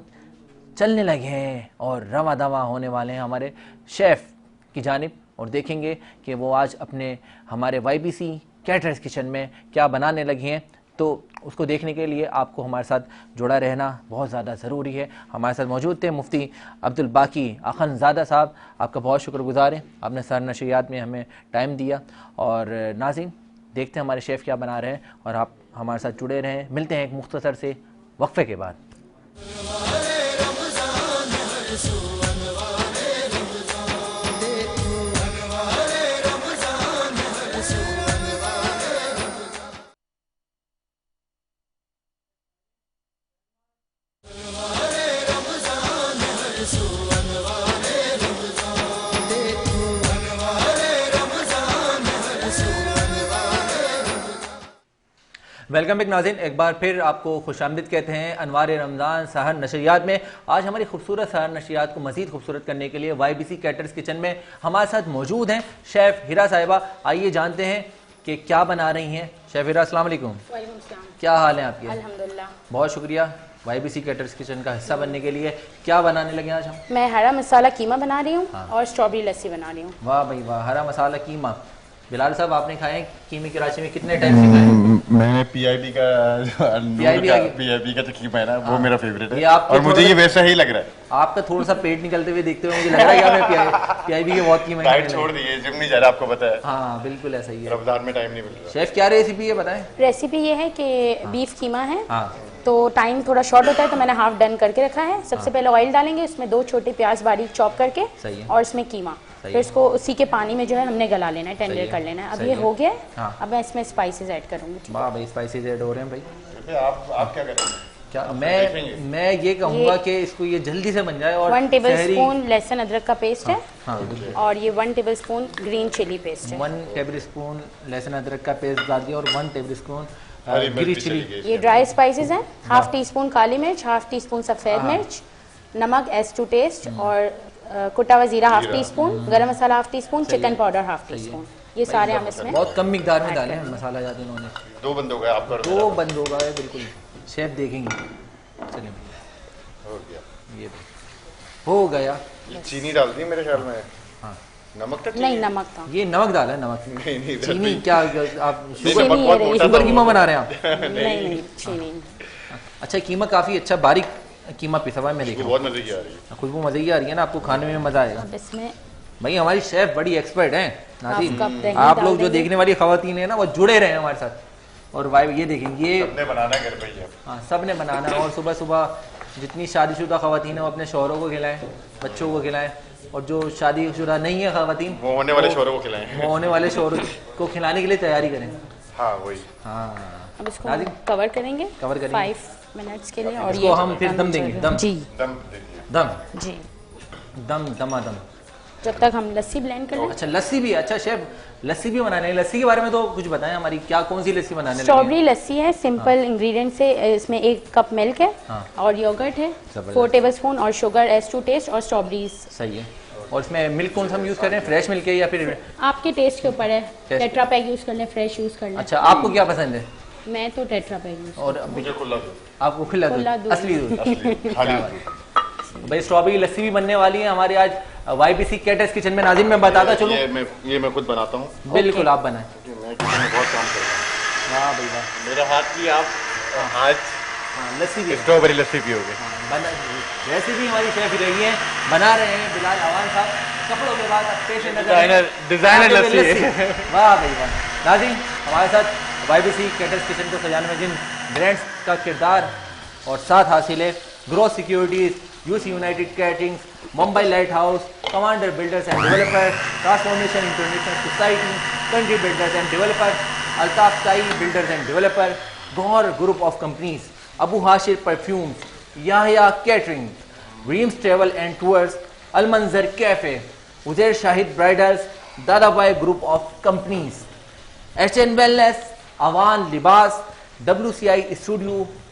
چلنے لگے ہیں اور رواں دواں ہونے والے ہیں ہمارے شیف کی جانب, اور دیکھیں گے کہ وہ آج اپنے ہمارے YBC کیٹرز کچن میں کیا بنانے لگے ہیں. تو اس کو دیکھنے کے لیے آپ کو ہمارے ساتھ جڑا رہنا بہت زیادہ ضروری ہے. ہمارے ساتھ موجود تھے مفتی عبدالباقی اخندزادہ صاحب, آپ کا بہت شکر گزار ہیں, آپ نے سحر نشریات میں ہمیں ٹائم دیا. اور ناظرین دیکھتے ہیں ہمارے شیف کیا بنا رہے ہیں اور آپ ہمارے ساتھ جڑے رہیں. ملتے ہیں ایک مختصر سے وقفے کے بعد. ویلکم بیک ناظرین, ایک بار پھر آپ کو خوش آمدید کہتے ہیں انوار رمضان سحر نشریات میں. آج ہماری خوبصورت سحر نشریات کو مزید خوبصورت کرنے کے لیے YBC کیٹرز کچن میں ہمارے ساتھ موجود ہیں شیف ہیرا صاحبہ. آئیے جانتے ہیں کہ کیا بنا رہی ہیں. شیف ہیرا السلام علیکم. وعلیکم السلام. کیا حال ہیں آپ کے؟ الحمدللہ. بہت شکریہ YBC کیٹرز کچن کا حصہ بننے کے لیے. کیا بنانے لگے آج ہم؟ میں ہرا مسالہ قیمہ بنا رہی ہوں اور اسٹرابری لسی بنا رہی ہوں. واہ بھائی واہ, ہرا مسالہ قیمہ. بلال صاحب آپ نے کھائے ہیں قیمے کراچی میں کتنے ٹائم سے کھائے؟ میں نے PIB کا جو قیمہ ہے نا وہ میرا فیوریٹ ہے, یہ آپ اور مجھے یہ ویسا ہی لگ رہا ہے. آپ کا تھوڑا سا پیٹ نکلتے ہوئے دیکھتے ہوئے مجھے لگ رہا ہے کہ میں PIB کے بہت قیمہ ڈائٹ چھوڑ دیے, جم نہیں جا رہا, آپ کو پتا ہے. ہاں بالکل ایسا ہی ہے. رمضان میں ٹائم نہیں مل رہا. شیف کیا ریسیپی ہے بتائیں. ریسیپی یہ ہے کہ بیف قیمہ ہے ہاں تو ٹائم تھوڑا شارٹ ہوتا ہے تو میں نے ہاف ڈن کر کے رکھا ہے. سب سے پہلے آئل ڈالیں گے, اس میں 2 چھوٹے پیاز باریک چاپ کر کے, صحیح ہے, اور اس میں قیمہ, پھر اس کو اسی کے پانی میں جو ہے ہم نے گلا لینا ہے, ٹینڈر کر لینا ہے. اب یہ ہو گیا ہے, اب میں اس میں اسپائسیز ایڈ کروں گی. واہ بھائی اسپائسیز ایڈ ہو رہے ہیں بھائی. آپ کیا کریں گے؟ کیا میں یہ کہوں گا کہ اس کو یہ جلدی سے بن جائے. اور 1 ٹیبل اسپون لہسن ادرک کا پیسٹ ہے, ہاں اور یہ 1 table spoon green chilli paste ہے. 1 ٹیبل اسپون لہسن ادرک کا پیسٹ ڈال دیا, اور 1 ٹیبل اسپون گری چلی. یہ ڈرائی اسپائسیز ہیں, ہاف ٹی اسپون کالی مرچ, ہاف ٹی اسپون سفید مرچ, نمک ایز ٹو ٹیسٹ, اور کٹا ہوا زیرہ half teaspoon, garam masala half teaspoon, chicken powder half teaspoon. یہ سارے ہم اس میں بہت کم مقدار میں ڈالے ہیں مسالہ جات انہوں نے. 2 بند ہو گئے آپ کا. 2 بند ہوگا بالکل, شیف دیکھیں گے. چلیں ہو گیا, یہ ہو گیا. چینی ڈال دی میرے خیال میں. ہاں نمک تک نہیں, نمک تھا. یہ نمک ڈالا ہے, نمک چینی. کیا آپ شوگر قیمہ بنا رہے ہیں آپ؟ نہیں چینی. اچھا قیمہ کافی اچھا باریک قیمہ پیسا ہوا ہے, میں دیکھا بہت مزے کی آ رہی ہے. خوشبو مزے کی آ رہی ہے نا, آپ کو کھانے میں مزہ آئے گا. اس میں بھائی ہماری شیف بڑی ایکسپرٹ ہیں ناظرین. آپ آپ لوگ جو دیکھنے والی خواتین ہیں نا وہ جڑے رہے ہیں ہمارے ساتھ. اور بھائی یہ دیکھیں یہ سب نے بنانا گھر پہ ہی ہے. ہاں سب نے بنانا ہے. اور صبح صبح جتنی شادی شدہ خواتین ہیں وہ اپنے شوہروں کو کھلائیں, بچوں کو کھلائیں, اور جو شادی شدہ نہیں ہے خواتین وہ ہونے والے شوہروں کو کھلائیں, وہ ہونے والے شوہروں کو کھلانے کے لیے تیاری کریں. ہاں وہی. ہاں اب اس کو کور کریں گے 5 منٹس کے لیے, اور اس کو ہم پھر دم دیں گے. دم جی دم دیکھیے. دم جی, دم دما دم. جب تک ہم لسی بلینڈ کر لیں. اچھا لسی بھی. اچھا شیف لسی بھی بنانے ہیں. لسی کے بارے میں تو کچھ بتائیں, ہماری کیا کون سی لسی بنانے لگے؟ اسٹرابری لسی ہے, سمپل انگریڈینٹ سے. اس میں 1 کپ ملک ہے اور یوگرٹ ہے, 4 ٹیبل اسپون, اور شوگر ایز ٹو ٹیسٹ, اور اسٹرابریز. صحیح ہے. اور اس میں ملک کون سا ہم یوز کر رہے ہیں, فریش ملک ہے یا پھر آپ کے ٹیسٹ کے اوپر ہے. ٹیٹرا پیک یوز کر لیں, فریش یوز کر لیں. اچھا آپ کو کیا پسند ہے؟ میں تو ٹیٹرا پیک یوز. اور مجھے کھلا دو. آپ کو کھلا کھلا دودھ, دودھ. اصلی دودھ. خالی. بھائی اسٹرابری لسی بھی بننے والی ہے ہمارے آج YBC کیٹرز کچن میں. ناظرین میں بتاتا چلوں, یہ میں خود بناتا ہوں. بالکل آپ بنائیں. میں کچن میں بہت کام کرتا ہوں. واہ بھائی واہ. میرا ہاتھ کی آپ آج لسی بھی اسٹرابری لسی پیوگے. ریسیپی ہماری شیف رہی ہے, بنا رہے ہیں بلال عوان صاحب. کپڑوں کے بعد پیش نظر ڈیزائنر لسی. واہ بھائی واہ. ناظرین ہمارے ساتھ YBC کیٹرز کچن کو سجانے میں جن برانڈس کا کردار اور ساتھ حاصل ہے, growth securities, UC united caterings, Mumbai light house, commander builders and developers, transformation international society, country builders and developer, Altaf Tai builders and developer, Gaur group of companies, Abu Hashir perfumes, Yahya catering, dreams travel and tours, Almanzar cafe, Uzair Shahid bridals, Dada Bhai group of companies, HN wellness, Awan Libas, WCI studio,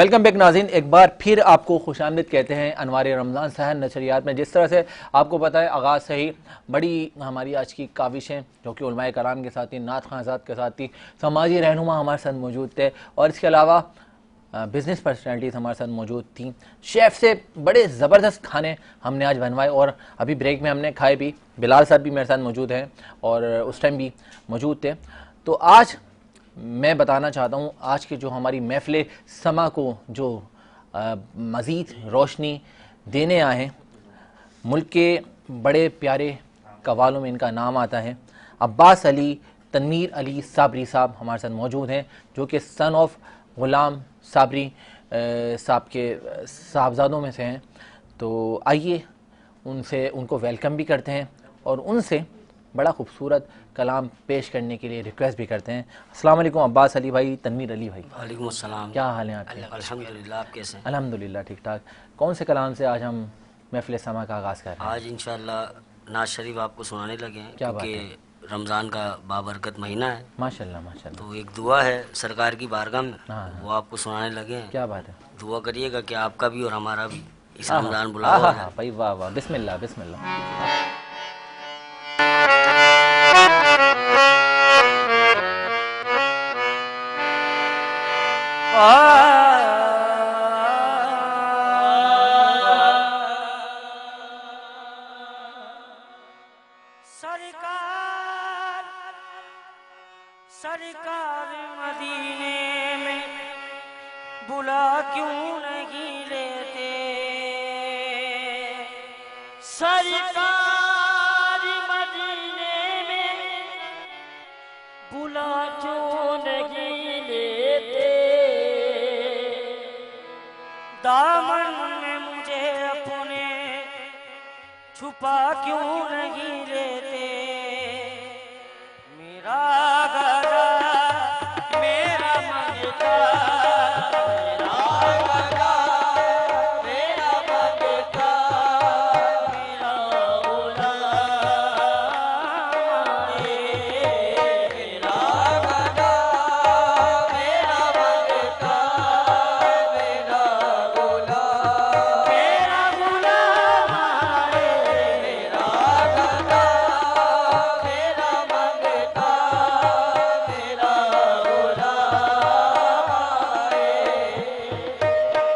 welcome back ناظرین، ایک بار پھر آپ کو خوش آمدید کہتے ہیں انوار رمضان سحر نشریات میں۔ جس طرح سے آپ کو پتہ ہے آغاز سے ہی بڑی ہماری آج کی کاوشیں جو کہ علماء کرام کے ساتھ تھی، نعت خواں حضرات کے ساتھ تھی، سماجی رہنما ہمارے ساتھ موجود تھے، اور اس کے علاوہ بزنس پرسنالٹیز ہمارے ساتھ موجود تھیں۔ شیف سے بڑے زبردست کھانے ہم نے آج بنوائے، اور ابھی بریک میں ہم نے کھائے بھی۔ بلال صاحب بھی میرے ساتھ موجود ہیں اور اس ٹائم بھی موجود تھے۔ تو آج میں بتانا چاہتا ہوں آج کی جو ہماری محفل سما کو جو مزید روشنی دینے آئے ہیں، ملک کے بڑے پیارے قوالوں میں ان کا نام آتا ہے۔ عباس علی تنویر علی صابری صاحب ہمارے ساتھ موجود ہیں، جو کہ سن آف غلام صابری صاحب کے صاحبزادوں میں سے ہیں۔ تو آئیے ان کو ویلکم بھی کرتے ہیں اور ان سے بڑا خوبصورت کلام پیش کرنے کے لیے ریکویسٹ بھی کرتے ہیں۔ السلام علیکم عباس علی بھائی، تنویر علی بھائی، وعلیکم السلام، کیا حال ہیں آپ کے؟ الحمدللہ، آپ کیسے ہیں؟ الحمدللہ ٹھیک ٹھاک۔ کون سے کلام سے آج ہم محفل سما کا آغاز کر رہے ہیں؟ آج انشاءاللہ نعت شریف آپ کو سنانے لگے ہیں، کیا بات ہے، کیونکہ رمضان کا بابرکت مہینہ ہے، ماشاءاللہ ماشاءاللہ، تو ایک دعا ہے سرکار کی بارگاہ میں، ہاں، وہ آپ کو سنانے لگے ہیں۔ کیا بات ہے، دعا کریے گا کہ آپ کا بھی اور ہمارا بھی اس رمضان بلاوا ہو جائے۔ بھائی واہ واہ، بسم اللہ بسم اللہ۔ سرکار مدینے میں بلا کیوں نہیں لیتے، سرکار مدینے میں بلا کیوں نہیں لیتے، دامن میں مجھے اپنے چھپا کیوں نہیں لیتے، میرا گدا میرا منگتا، میرا گدا میرا منگتا، میرا غلام میرا گدا میرا منگتا، میرا غلام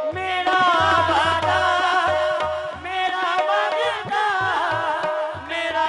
میرا غلام میرا گدا میرا منگتا، میرا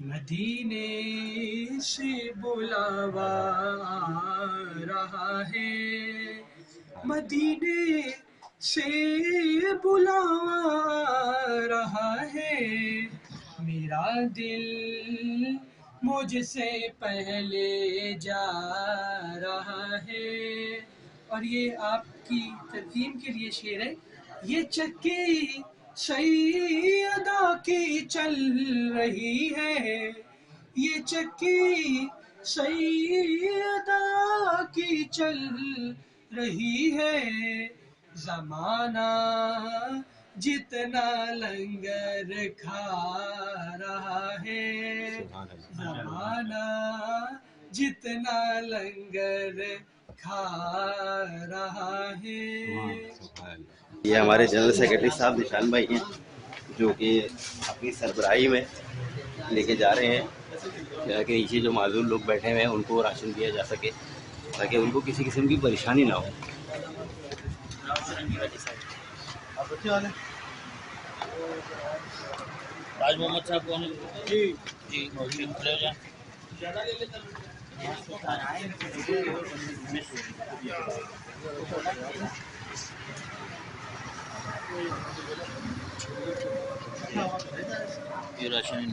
مدینے سے بلاوا آ رہا ہے، مدینے سے بلاوا آ رہا ہے، میرا دل مجھ سے پہلے جا رہا ہے. اور یہ آپ کی تقدیم کے لیے شعر ہے. یہ چکی سیدہ کی چل رہی ہے، یہ چکی سیدہ کی چل رہی ہے، زمانہ جتنا لنگر کھا رہا ہے، زمانہ جتنا لنگر کھا رہا ہے. یہ ہمارے جنرل سیکرٹری صاحب نشان بھائی ہیں جو کہ اپنی سربراہی میں لے کے جا رہے ہیں تاکہ نیچے جو معذور لوگ بیٹھے ہوئے ہیں ان کو راشن دیا جا سکے تاکہ ان کو کسی قسم کی پریشانی نہ ہو. راج محمد صاحب کون ہیں؟ جی جی کھڑے ہو جائیں. یہ راشن ان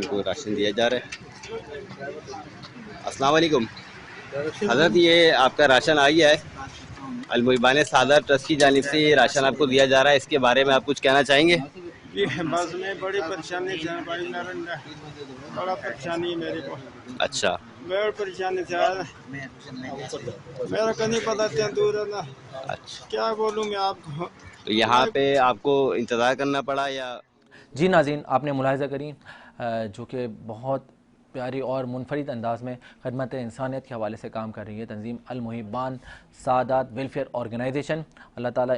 کو راشن دیا جا رہا ہے. السلام علیکم حضرت، یہ آپ کا راشن آ گیا ہے. المحبان سادات ٹرسٹ کی جانب سے یہ راشن آپ کو دیا جا رہا ہے، اس کے بارے میں آپ کچھ کہنا چاہیں گے؟ جی بس میں بڑی پریشانی سے بھائی نارنجا، بڑا پریشانی ہے میرے کو. اچھا، بڑی پریشانی سے میرا کہیں پتہ اتنا دور ہے نا. اچھا، کیا بولوں میں آپ کو. تو یہاں پہ آپ کو انتظار کرنا پڑا یا؟ جی ناظرین، آپ نے ملاحظہ کری جو کہ بہت پیاری اور منفرد انداز میں خدمت انسانیت کے حوالے سے کام کر رہی ہے تنظیم المحبان سعادات ویلفیئر آرگنائزیشن. اللہ تعالیٰ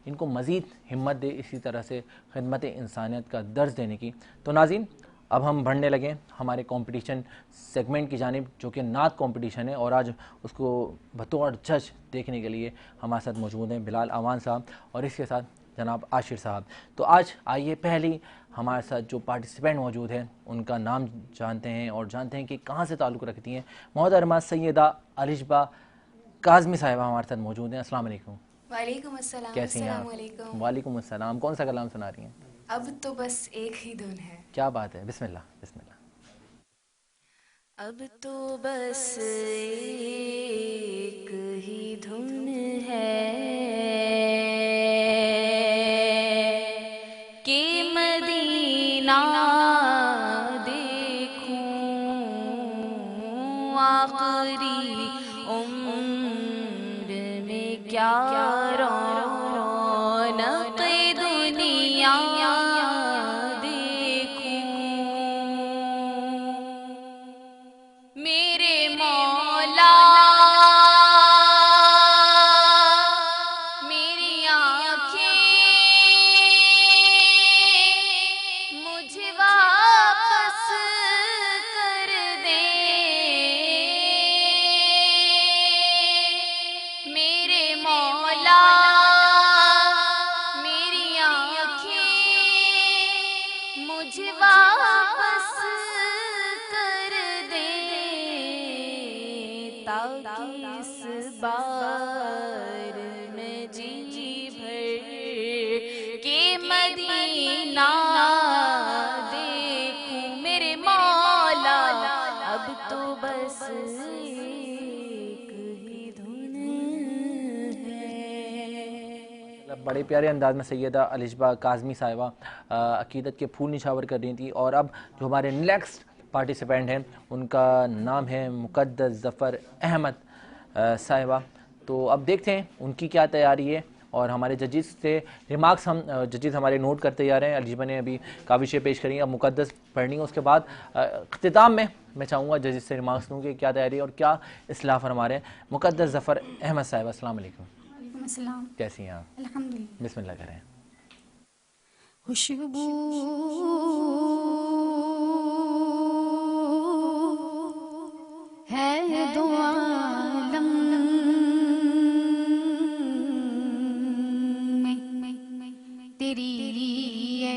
ان کو مزید ہمت دے اسی طرح سے خدمت انسانیت کا درس دینے کی. تو ناظرین، اب ہم بڑھنے لگیں ہمارے کمپٹیشن سیگمنٹ کی جانب جو کہ نعت کمپٹیشن ہے، اور آج اس کو بطور جج دیکھنے کے لیے ہمارے ساتھ موجود ہیں بلال اعوان صاحب اور اس کے ساتھ جناب عاشر صاحب. تو آج آئیے پہلی ہمارے ساتھ جو پارٹیسپینٹ موجود ہیں ان کا نام جانتے ہیں اور جانتے ہیں کہ کہاں سے تعلق رکھتی ہیں. محترمہ سیدہ الشبہ کاظمی صاحبہ ہمارے ساتھ موجود ہیں. السلام علیکم. وعلیکم السلام. کیسی ہیں آپ؟ السلام علیکم. وعلیکم السلام. کون سا کلام سنا رہی ہیں؟ اب تو بس ایک ہی دھن ہے. کیا بات ہے، بسم اللہ بسم اللہ. اب تو بس ایک ہی دھن ہے کہ مدینہ دیکھوں، آخری عمر میں کیا رونق دنیا دیکھوں. میرے مولا میری آنکھیں مجھے واپس کر دے. میرے مولا میری آنکھیں مجھے واپس کر دے تاکہ اس بار میں جی بھر کے مدینہ دیکھوں. میرے مولا اب تو بس ایک ہی دھن ہے. بڑے پیارے انداز میں سیدہ الشبہ کاظمی صاحبہ عقیدت کے پھول نچھاور کر رہی تھیں. اور اب جو ہمارے نیکسٹ پارٹیسپینٹ ہیں ان کا نام ہے مقدس ظفر احمد صاحبہ. تو اب دیکھتے ہیں ان کی کیا تیاری ہے اور ہمارے ججز سے ریمارکس ججز ہمارے نوٹ کرتے جا رہے ہیں. الشبہ نے ابھی کاوشیں پیش کری ہیں، اب مقدس پڑھنی ہے. اس کے بعد اختتام میں چاہوں گا ججز سے ریمارکس لوں کہ کیا تیاری ہے اور کیا اصلاح فرما رہے ہیں. مقدس ظفر احمد صاحبہ السلام علیکم. وعلیکم السلام. کیسی ہیں آپ؟ الحمدللہ. بسم اللہ کریں. خوشبو ہے دو عالم میں تیری ہے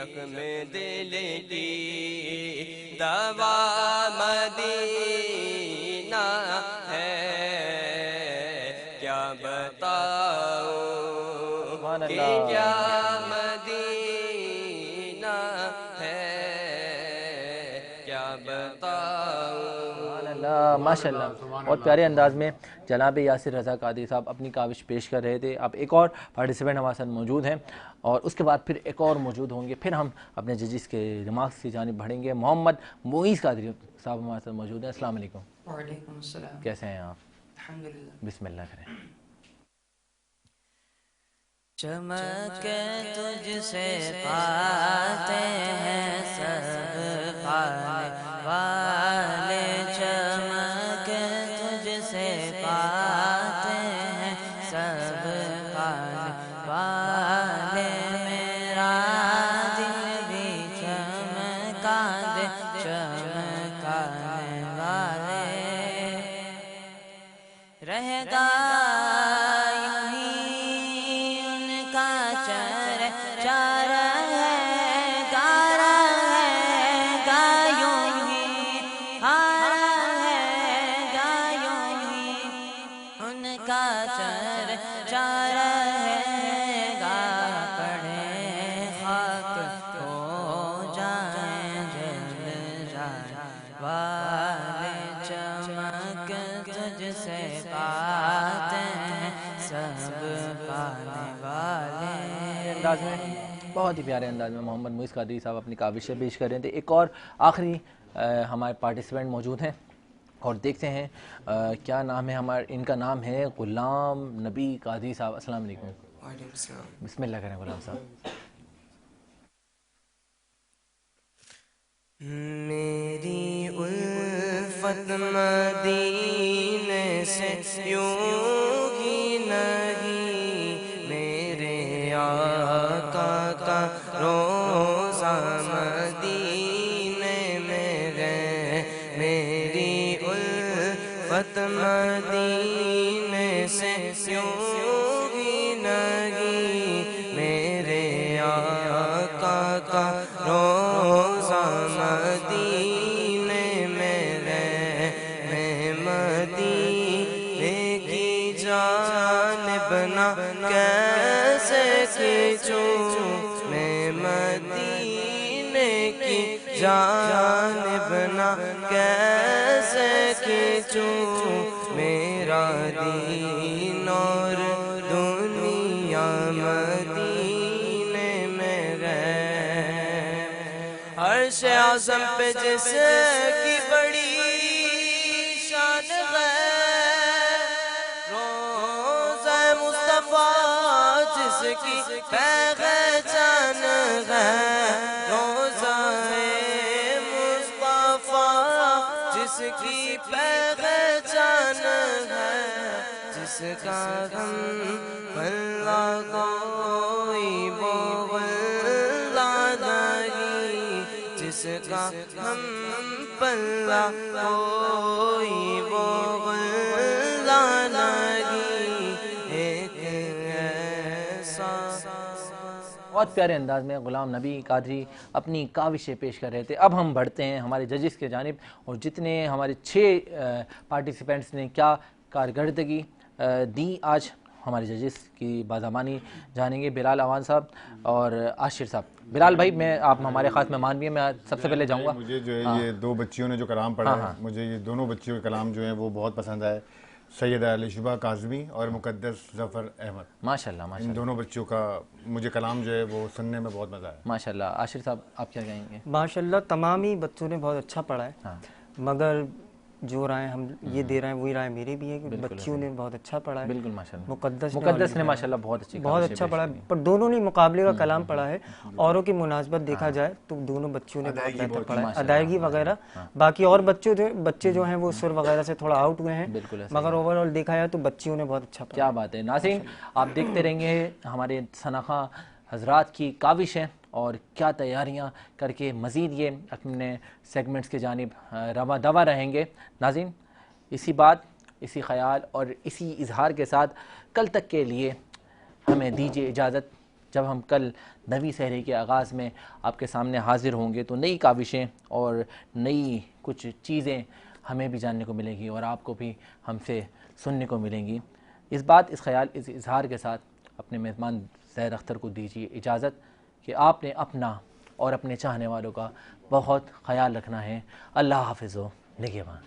زخم دل کی دوا مدینہ ہے کیا بتاؤں کہ کیا مدینہ ہے کیا بتاؤں. ماشاء اللہ بہت پیارے انداز میں جناب یاسر رضا قادری صاحب اپنی کاوش پیش کر رہے تھے. اب ایک اور پارٹیسپینٹ ہمارے ساتھ موجود ہیں اور اس کے بعد پھر ایک اور موجود ہوں گے, پھر ہم اپنے ججز کے ریمارکس کی جانب بڑھیں گے. محمد معیز قادری صاحب ہمارے ساتھ موجود ہیں. السلام علیکم. وعلیکم السلام. کیسے ہیں آپ؟ الحمدللہ. بسم اللہ کریں. چمک تجھ سے پاتے ہیں سب پانے والے, چمک تجھ سے پاتے ہیں سب پانے والے, میرا دل بھی چمکا دے چمکانے والے, رہے گا بہت ہی پیارے انداز میں محمد معیز قادری صاحب اپنی کاوشیں پیش کر رہے تھے. ایک اور آخری ہمارے پارٹیسپینٹ موجود ہیں اور دیکھتے ہیں کیا نام ہے ہمارا. ان کا نام ہے غلام نبی قادری صاحب. السلام علیکم. وعلیکم السلام. بسم اللہ کریں غلام صاحب. میری الفت مدینے سے یوں ہی نہیں, میرے آقا کا روزہ مدینے میں گئے, میری الفت مدینے سے یوں ہی نہیں, میرے آقا کا روزہ مدینے میں گئے, میں مدینے کی جانب نہ کیسے کھینچوں, میں مدینے کی جانب نہ کیسے کھینچوں, میرا دین اور دنیا مدینے میں گئے. عرش اعظم پہ جس کی بڑی شان ہے, روضہ مصطفیٰ جس کی پہچان ہے, روضہ مصطفیٰ جس کی پہچان ہے, جس کا غم بلا کوئی وہ بلا نہیں, جس کا ہم بلا کوئی وہ بلا نہیں, ایک ایسا. بہت پیارے انداز میں غلام نبی قادری اپنی کاوشیں پیش کر رہے تھے. اب ہم بڑھتے ہیں ہمارے ججز کے جانب اور جتنے ہمارے 6 پارٹیسپینٹس نے کیا کارکردگی دی آج ہمارے ججز کی بازامانی جانیں گے. بلال اعوان صاحب اور عاشر صاحب. بلال بھائی میں آپ ہمارے خاص مہمان بھی ہیں, میں سب سے پہلے جاؤں گا. مجھے جو ہے یہ 2 بچیوں نے جو کلام پڑھا ہے, مجھے یہ دونوں بچیوں کے کلام جو ہیں وہ بہت پسند آئے. سیدہ علیشبہ کاظمی اور مقدس ظفر احمد. ماشاءاللہ ان دونوں بچوں کا مجھے کلام جو ہے وہ سننے میں بہت مزہ آیا. ماشاءاللہ. عاشر صاحب آپ کیا کہیں گے؟ ماشاءاللہ تمام ہی بچوں نے بہت اچھا پڑھا ہے, مگر جو رائے ہم یہ دے رہے ہیں وہی رائے میری بھی ہے کہ بچیوں نے بہت اچھا پڑھا ہے. بالکل ماشاءاللہ. مقدس نے ماشاءاللہ بہت اچھا پڑھا ہے, پر دونوں نے مقابلے کا کلام پڑھا ہے. اوروں کی مناسبت دیکھا جائے تو دونوں بچیوں نے بہت بہتر پڑھا ہے, ادائیگی وغیرہ. باقی اور بچے جو ہیں وہ سر وغیرہ سے تھوڑا آؤٹ ہوئے ہیں, مگر اوور آل دیکھا جائے تو بچیوں نے بہت اچھا پڑھا. کیا بات ہے. ناظرین آپ دیکھتے رہیں گے ہمارے ثناخواں حضرات کی کاوشیں اور کیا تیاریاں کر کے مزید یہ اپنے سیگمنٹس کے جانب رواں دوا رہیں گے. ناظرین اسی بات, اسی خیال اور اسی اظہار کے ساتھ کل تک کے لیے ہمیں دیجیے اجازت. جب ہم کل نویں سحری کے آغاز میں آپ کے سامنے حاضر ہوں گے تو نئی کاوشیں اور نئی کچھ چیزیں ہمیں بھی جاننے کو ملیں گی اور آپ کو بھی ہم سے سننے کو ملیں گی. اس بات، اس خیال، اس اظہار کے ساتھ اپنے میزبان زہر اختر کو دیجیے اجازت کہ آپ نے اپنا اور اپنے چاہنے والوں کا بہت خیال رکھنا ہے. اللہ حافظ و نگہبان.